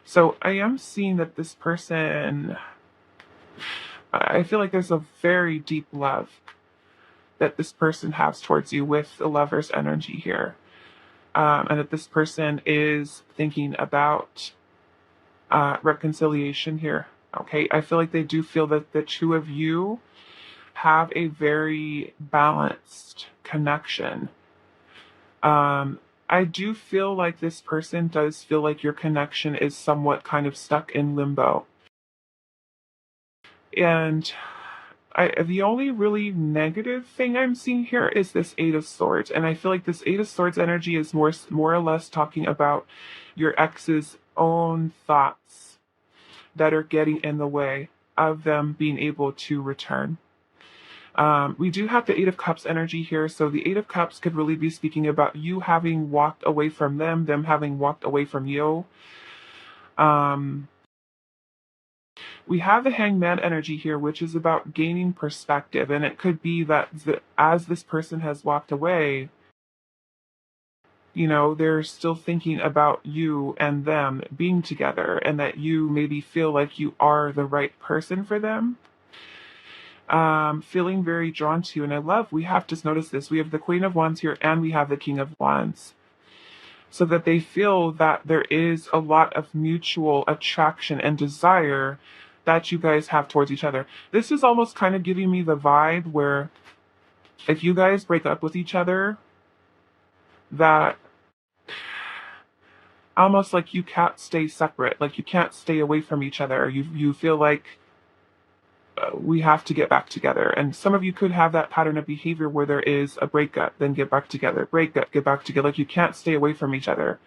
So I am seeing that this person, I feel like there's a very deep love that this person has towards you with the Lover's energy here. And that this person is thinking about reconciliation here. Okay, I feel like they do feel that the two of you have a very balanced connection. I do feel like this person does feel like your connection is somewhat kind of stuck in limbo. And the only really negative thing I'm seeing here is this Eight of Swords. And I feel like this Eight of Swords energy is more or less talking about your ex's own thoughts that are getting in the way of them being able to return. We do have the Eight of Cups energy here, so the Eight of Cups could really be speaking about you having walked away from them having walked away from you. We have the Hangman energy here, which is about gaining perspective, and it could be that as this person has walked away, you know, they're still thinking about you and them being together, and that you maybe feel like you are the right person for them. Feeling very drawn to you. And we have just noticed this. We have the Queen of Wands here and we have the King of Wands. So that they feel that there is a lot of mutual attraction and desire that you guys have towards each other. This is almost kind of giving me the vibe where if you guys break up with each other, that almost like you can't stay separate, like you can't stay away from each other. You feel like we have to get back together. And some of you could have that pattern of behavior where there is a breakup, then get back together, breakup, get back together. Like you can't stay away from each other.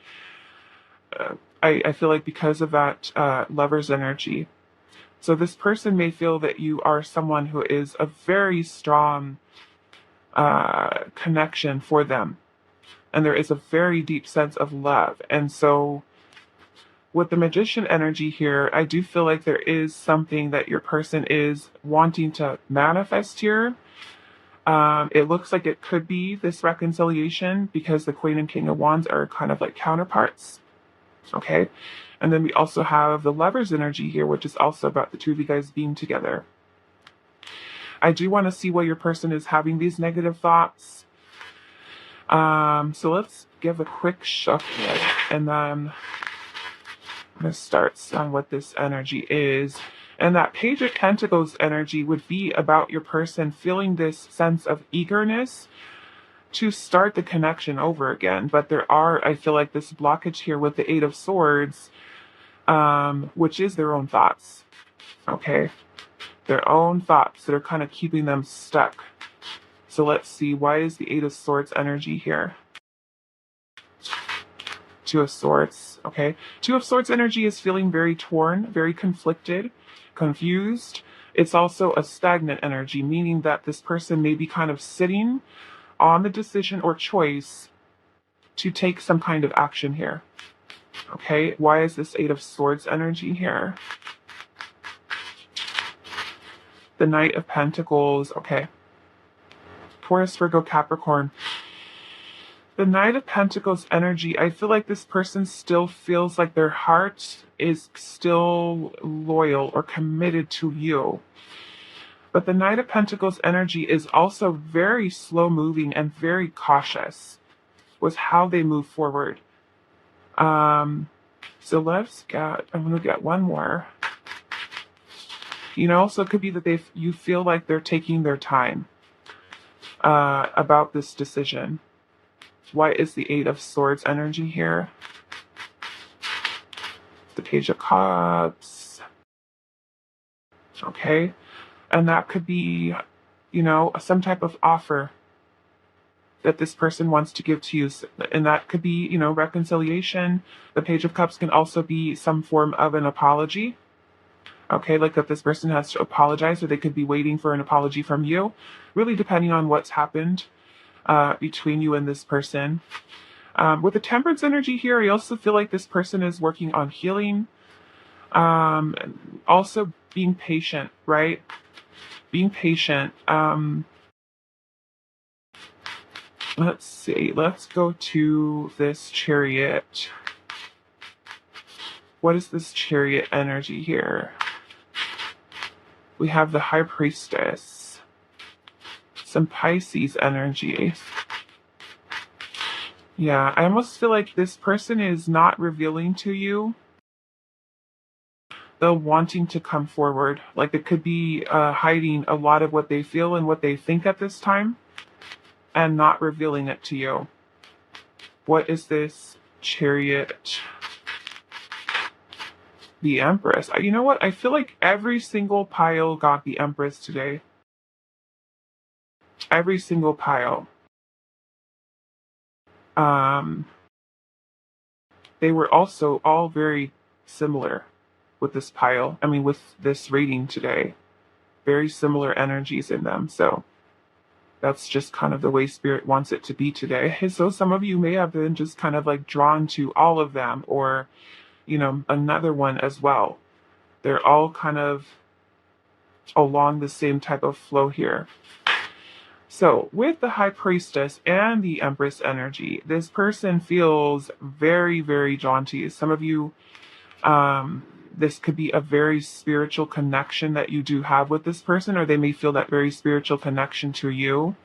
I feel like because of that lover's energy. So this person may feel that you are someone who is a very strong connection for them. And there is a very deep sense of love. And so with the magician energy here, I do feel like there is something that your person is wanting to manifest here. It looks like it could be this reconciliation because the Queen and King of Wands are kind of like counterparts. Okay. And then we also have the Lover's energy here, which is also about the two of you guys being together. I do want to see why your person is having these negative thoughts. So let's give a quick shuffle and then I'm going to start on what this energy is. And that Page of Pentacles energy would be about your person feeling this sense of eagerness to start the connection over again. But there are, I feel like, this blockage here with the Eight of Swords, which is their own thoughts. Okay? Their own thoughts that are kind of keeping them stuck. So let's see, why is the Eight of Swords energy here? Two of Swords, okay? Two of Swords energy is feeling very torn, very conflicted, confused. It's also a stagnant energy, meaning that this person may be kind of sitting on the decision or choice to take some kind of action here. Okay, why is this Eight of Swords energy here? The Knight of Pentacles, okay. Taurus, Virgo, Capricorn. The Knight of Pentacles energy, I feel like this person still feels like their heart is still loyal or committed to you. But the Knight of Pentacles energy is also very slow moving and very cautious with how they move forward. So let's get, I'm going to get one more. You know, so it could be that you feel like they're taking their time about this decision. Why is the Eight of Swords energy here? The Page of Cups. Okay. And that could be, you know, some type of offer that this person wants to give to you. And that could be, you know, reconciliation. The Page of Cups can also be some form of an apology. Okay, like if this person has to apologize, or they could be waiting for an apology from you. Really depending on what's happened between you and this person. With the Temperance energy here, I also feel like this person is working on healing. Also being patient, right? Being patient. Let's see. Let's go to this Chariot. What is this Chariot energy here? We have the High Priestess. Some Pisces energy. Yeah, I almost feel like this person is not revealing to you the wanting to come forward. Like it could be hiding a lot of what they feel and what they think at this time and not revealing it to you. What is this Chariot? The Empress. You know what? I feel like every single pile got the Empress today. Every single pile. They were also all very similar with this pile. I mean, with this reading today. Very similar energies in them. So that's just kind of the way Spirit wants it to be today. So some of you may have been just kind of like drawn to all of them, or, you know, another one as well. They're all kind of along the same type of flow here. So with the High Priestess and the Empress energy, this person feels very, very drawn to you. Some of you, this could be a very spiritual connection that you do have with this person, or they may feel that very spiritual connection to you.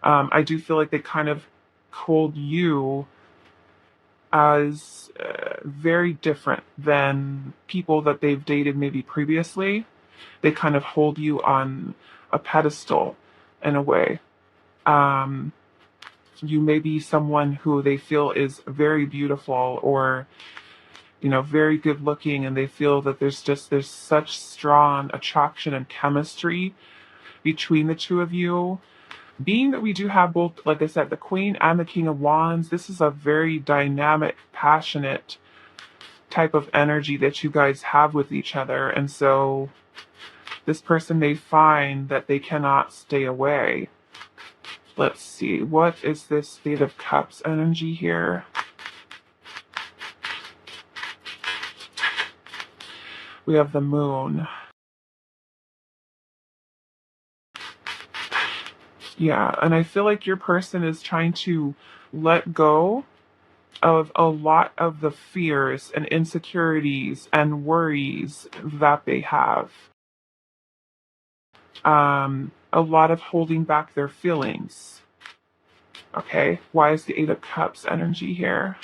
I do feel like they kind of hold you as very different than people that they've dated maybe previously. They kind of hold you on a pedestal in a way. Um, you may be someone who they feel is very beautiful or, very good looking, and they feel that there's such strong attraction and chemistry between the two of you. Being that we do have both, like I said, the Queen and the King of Wands, this is a very dynamic, passionate type of energy that you guys have with each other. And so this person may find that they cannot stay away. Let's see, what is this Eight of Cups energy here? We have the Moon. Yeah, and I feel like your person is trying to let go of a lot of the fears and insecurities and worries that they have. A lot of holding back their feelings. Okay, why is the Eight of Cups energy here?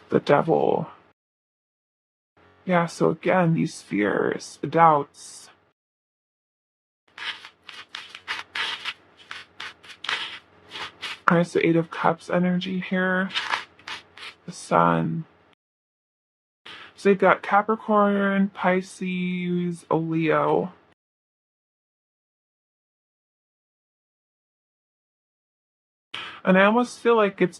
The Devil. Yeah, so again, these fears, doubts. Alright, so Eight of Cups energy here. The Sun. So you've got Capricorn, Pisces, Leo. And I almost feel like it's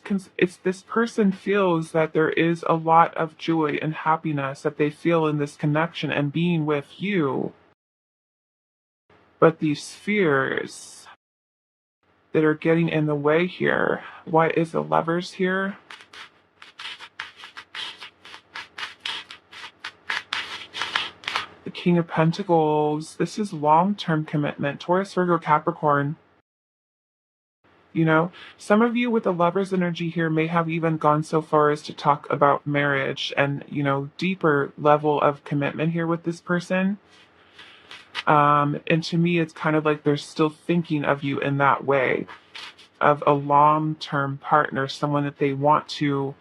this person feels that there is a lot of joy and happiness that they feel in this connection and being with you. But these fears that are getting in the way here. Why is the Lovers here? The King of Pentacles. This is long-term commitment. Taurus, Virgo, Capricorn. Some of you with the Lovers energy here may have even gone so far as to talk about marriage and, deeper level of commitment here with this person. And to me, it's kind of like they're still thinking of you in that way, of a long-term partner, someone that they want to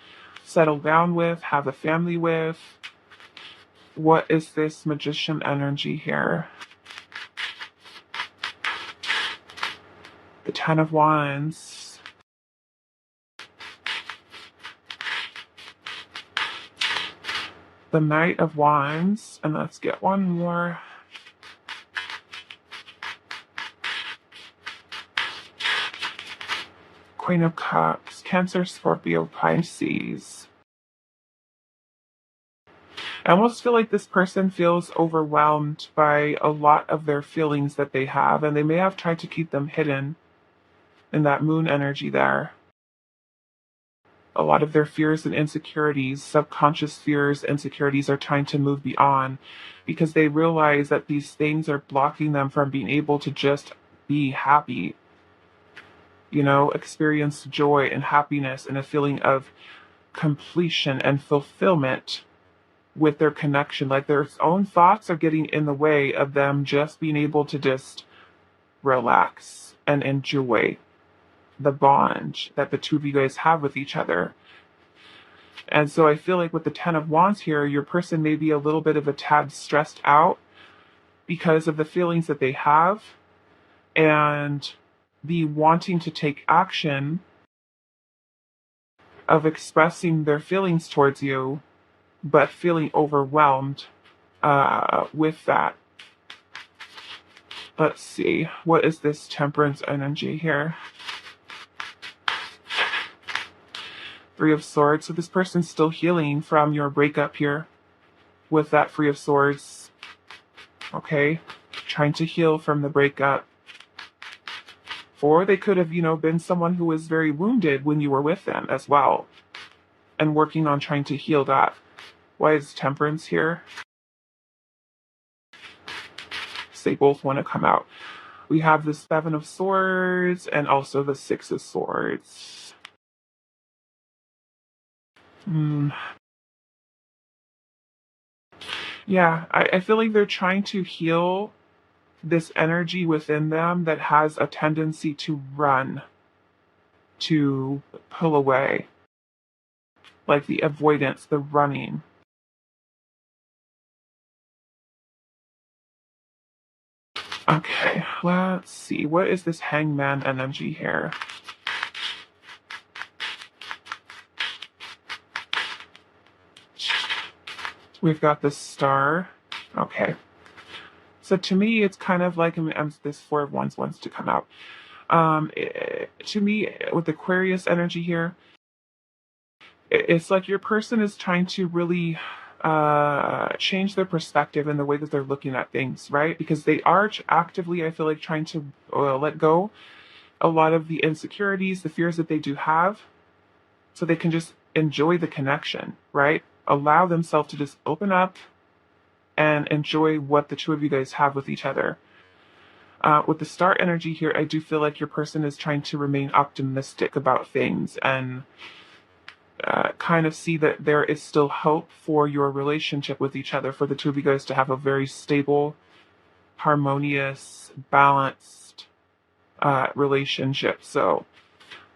settle down with, have a family with. What is this Magician energy here? The Ten of Wands. The Knight of Wands. And let's get one more. Queen of Cups. Cancer, Scorpio, Pisces. I almost feel like this person feels overwhelmed by a lot of their feelings that they have, and they may have tried to keep them hidden in that Moon energy there. A lot of their fears and insecurities, subconscious fears, insecurities, are trying to move beyond because they realize that these things are blocking them from being able to just be happy, experience joy and happiness and a feeling of completion and fulfillment with their connection. Like their own thoughts are getting in the way of them just being able to just relax and enjoy the bond that the two of you guys have with each other. And so I feel like with the Ten of Wands here, your person may be a little bit of a tad stressed out because of the feelings that they have and the wanting to take action of expressing their feelings towards you, but feeling overwhelmed with that. Let's see, what is this Temperance energy here? Three of Swords. So this person's still healing from your breakup here with that Three of Swords. Okay, trying to heal from the breakup. Or they could have, been someone who was very wounded when you were with them as well, and working on trying to heal that. Why is Temperance here? They both want to come out. We have the Seven of Swords and also the Six of Swords. Yeah, I feel like they're trying to heal this energy within them that has a tendency to run, to pull away, like the avoidance, the running. Okay, let's see. What is this hangman energy here? We've got the star. Okay. So to me, it's kind of like this Four of Wands wants to come out. To me, with Aquarius energy here, it's like your person is trying to really change their perspective and the way that they're looking at things, right? Because they are actively, I feel like, trying to let go a lot of the insecurities, the fears that they do have, so they can just enjoy the connection, right? Allow themselves to just open up and enjoy what the two of you guys have with each other. With the star energy here, I do feel like your person is trying to remain optimistic about things and kind of see that there is still hope for your relationship with each other, for the two of you guys to have a very stable, harmonious, balanced relationship. So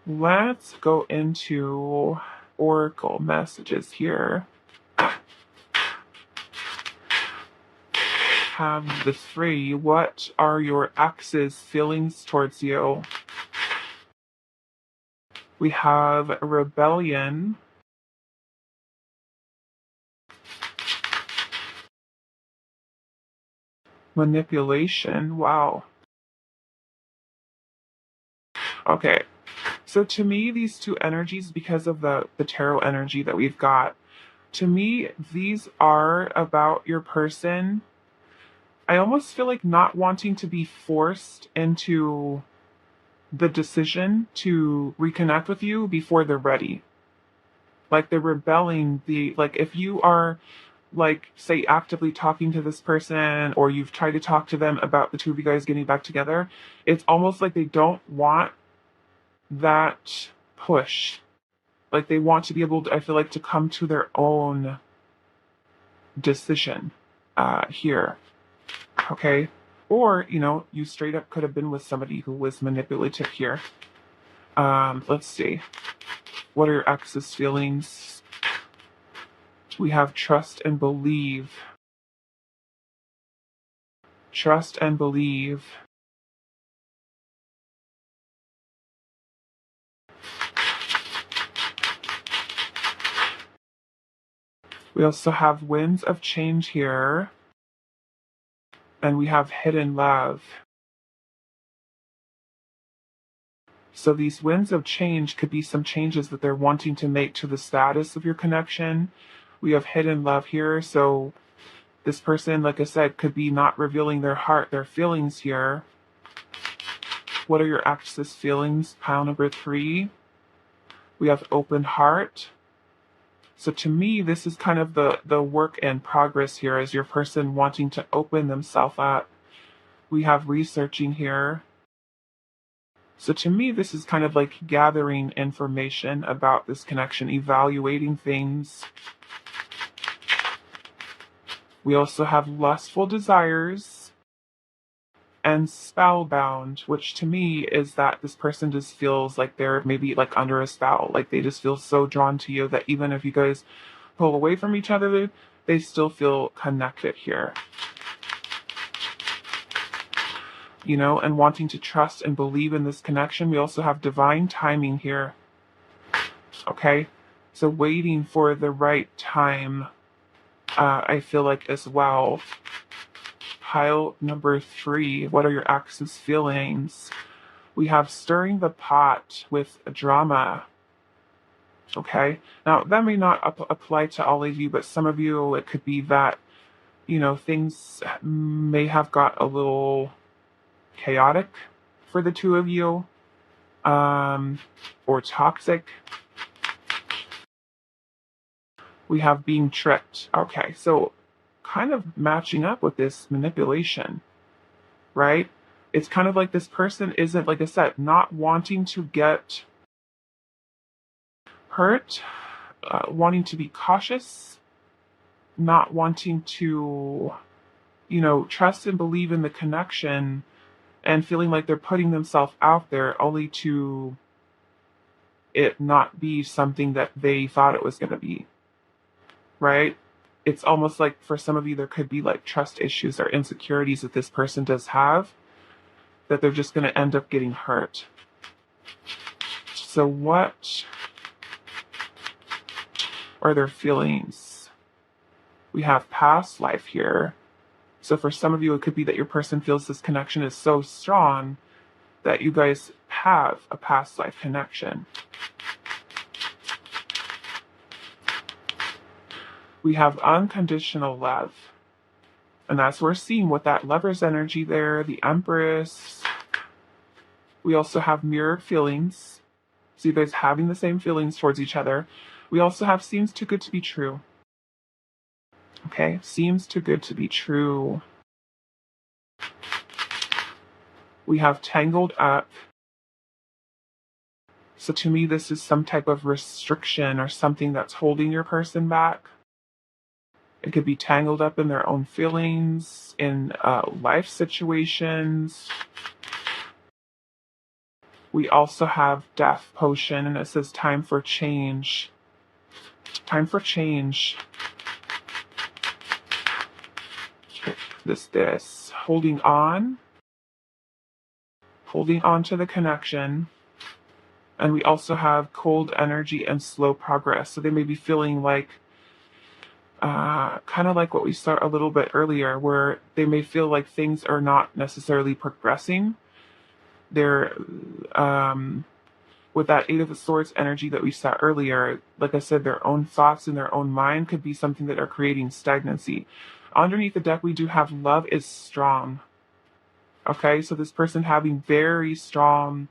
let's go into oracle messages here. Have the three. What are your ex's feelings towards you? We have rebellion. Manipulation. Wow. Okay. So to me, these two energies, because of the tarot energy that we've got, to me, these are about your person. I almost feel like not wanting to be forced into the decision to reconnect with you before they're ready. Like they're rebelling, like if you are, like, say, actively talking to this person, or you've tried to talk to them about the two of you guys getting back together, it's almost like they don't want that push. Like they want to be able to, I feel like, to come to their own decision here. Okay. Or, you straight up could have been with somebody who was manipulative here. Let's see. What are your ex's feelings? We have trust and believe. Trust and believe. We also have winds of change here. And we have hidden love. So these winds of change could be some changes that they're wanting to make to the status of your connection. We have hidden love here. So this person, like I said, could be not revealing their heart, their feelings here. What are your ex's feelings? Pile number 3. We have open heart. So to me, this is kind of the work in progress here, as your person wanting to open themselves up. We have researching here. So to me, this is kind of like gathering information about this connection, evaluating things. We also have lustful desires and spellbound, which to me is that this person just feels like they're maybe like under a spell. Like they just feel so drawn to you that even if you guys pull away from each other, they still feel connected here. And wanting to trust and believe in this connection. We also have divine timing here. Okay? So waiting for the right time, I feel like, as well. Pile number 3. What are your ex's feelings? We have stirring the pot with drama. Okay? Now, that may not apply to all of you, but some of you, it could be that, things may have got a little chaotic for the two of you, or toxic. We have being tricked. Okay, so kind of matching up with this manipulation, right? It's kind of like this person isn't, like I said, not wanting to get hurt, wanting to be cautious, not wanting to, trust and believe in the connection, and feeling like they're putting themselves out there only to it not be something that they thought it was going to be, right? It's almost like for some of you, there could be like trust issues or insecurities that this person does have, that they're just going to end up getting hurt. So what are their feelings? We have past life here. So for some of you, it could be that your person feels this connection is so strong that you guys have a past life connection. We have unconditional love. And that's what we're seeing with that Lover's energy there, the Empress. We also have mirrored feelings. So you guys having the same feelings towards each other. We also have seems too good to be true. Okay, seems too good to be true. We have tangled up. So to me, this is some type of restriction or something that's holding your person back. It could be tangled up in their own feelings, in life situations. We also have Death Potion, and it says time for change. Time for change. This. Holding on to the connection. And we also have cold energy and slow progress. So they may be feeling like, kind of like what we saw a little bit earlier, where they may feel like things are not necessarily progressing. They're, with that Eight of Swords energy that we saw earlier, like I said, their own thoughts in their own mind could be something that are creating stagnancy. Underneath the deck, we do have love is strong. Okay, so this person having very strong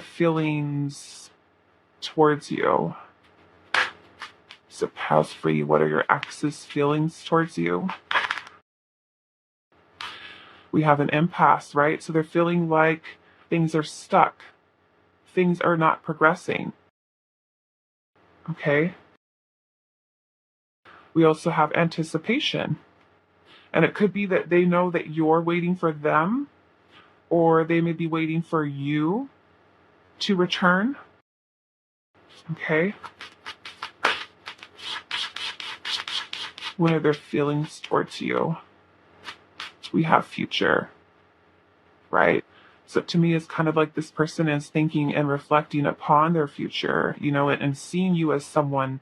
feelings towards you. So house free, what are your ex's feelings towards you? We have an impasse, right? So they're feeling like things are stuck. Things are not progressing. Okay. We also have anticipation. And it could be that they know that you're waiting for them, or they may be waiting for you to return. Okay. What are their feelings towards you? We have future, right? So to me, it's kind of like this person is thinking and reflecting upon their future, and seeing you as someone,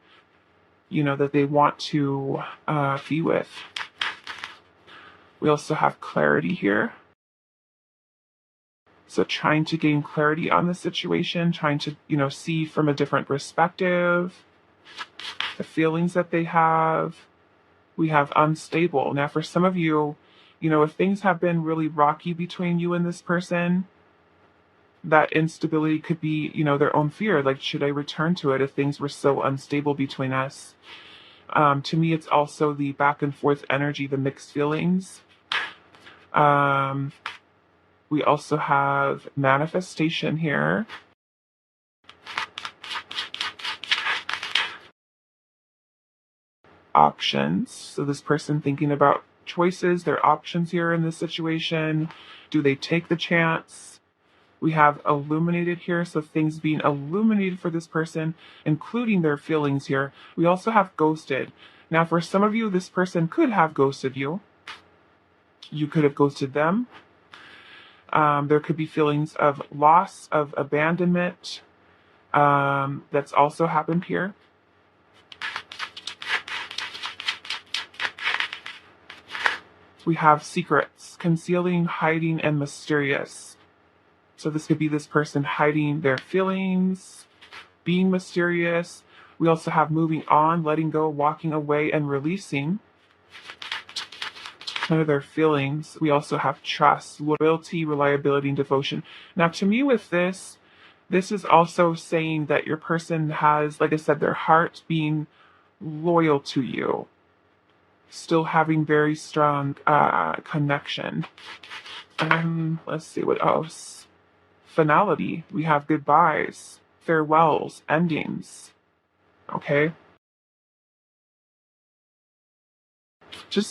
that they want to be with. We also have clarity here. So trying to gain clarity on the situation, trying to, see from a different perspective, the feelings that they have. We have unstable. Now, for some of you, if things have been really rocky between you and this person, that instability could be, their own fear. Like, should I return to it if things were so unstable between us? To me, it's also the back and forth energy, the mixed feelings. We also have manifestation here. Options. So this person thinking about choices, their options here in this situation. Do they take the chance? We have illuminated here, so things being illuminated for this person, including their feelings here. We also have ghosted. Now, for some of you, this person could have ghosted you. You could have ghosted them. There could be feelings of loss, of abandonment. That's also happened here. We have secrets, concealing, hiding, and mysterious. So this could be this person hiding their feelings, being mysterious. We also have moving on, letting go, walking away, and releasing. None of their feelings. We also have trust, loyalty, reliability, and devotion. Now, to me with this is also saying that your person has, like I said, their heart being loyal to you, still having very strong connection. Let's see what else. Finality. We have goodbyes, farewells, endings. Okay.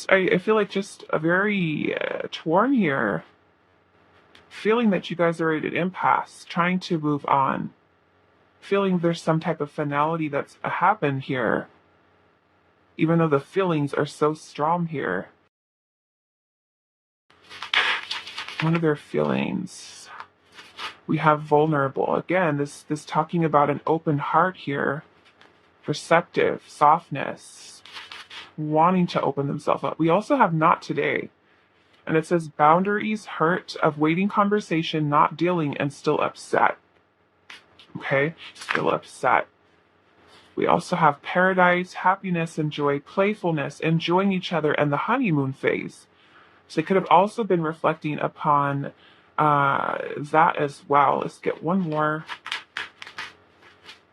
I feel like just a very torn here. Feeling that you guys are at an impasse, trying to move on. feeling there's some type of finality that's happened here, even though the feelings are so strong here. One of their feelings. We have vulnerable. Again, this talking about an open heart here. Receptive, softness, wanting to open themselves up. We also have not today. And it says boundaries, hurt, of waiting conversation, not dealing, and still upset. Okay, still upset. We also have paradise, happiness and joy, playfulness, enjoying each other, and the honeymoon phase. So it could have also been reflecting upon that as well. Let's get one more.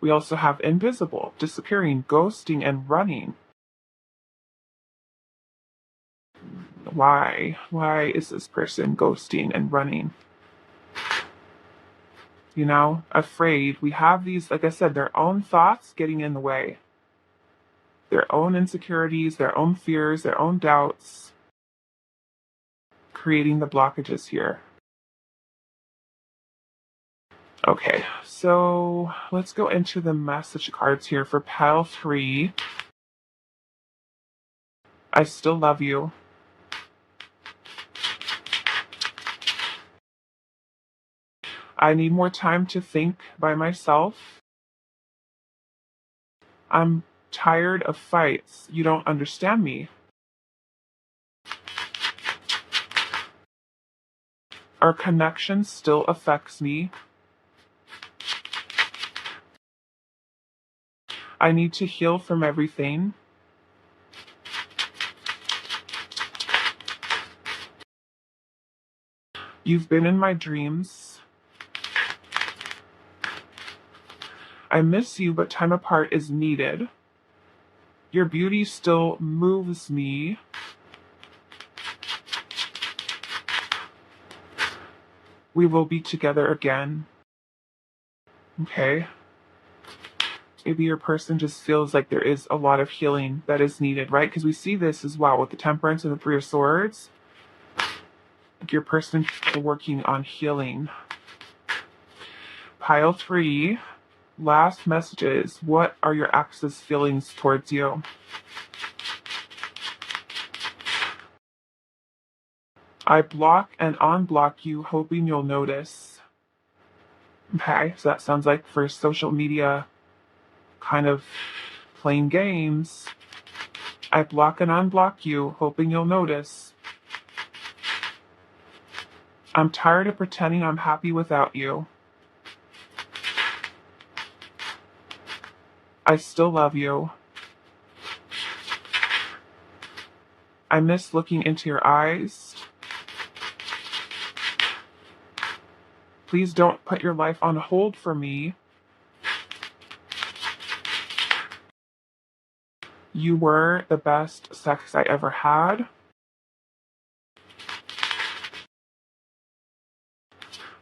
We also have invisible, disappearing, ghosting, and running. Why? Why is this person ghosting and running? You know, afraid. We have these, like I said, their own thoughts getting in the way. Their own insecurities, their own fears, their own doubts, creating the blockages here. Okay, so let's go into the message cards here for pile 3. I still love you. I need more time to think by myself. I'm tired of fights. You don't understand me. Our connection still affects me. I need to heal from everything. You've been in my dreams. I miss you, but time apart is needed. Your beauty still moves me. We will be together again. Okay. Maybe your person just feels like there is a lot of healing that is needed, right? Because we see this as well with the Temperance and the Three of Swords. Like your person is working on healing. Pile 3, last messages. What are your ex's feelings towards you? I block and unblock you, hoping you'll notice. Okay, so that sounds like for social media, kind of playing games. I block and unblock you, hoping you'll notice. I'm tired of pretending I'm happy without you. I still love you. I miss looking into your eyes. Please don't put your life on hold for me. You were the best sex I ever had.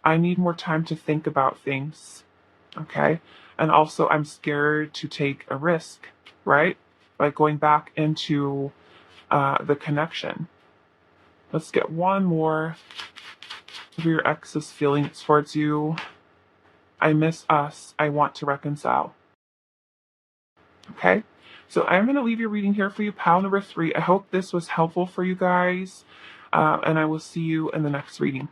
I need more time to think about things. Okay? And also, I'm scared to take a risk, right? By going back into the connection. Let's get one more of your ex's feelings towards you. I miss us. I want to reconcile. Okay? So I'm going to leave your reading here for you, pile number 3. I hope this was helpful for you guys. And I will see you in the next reading.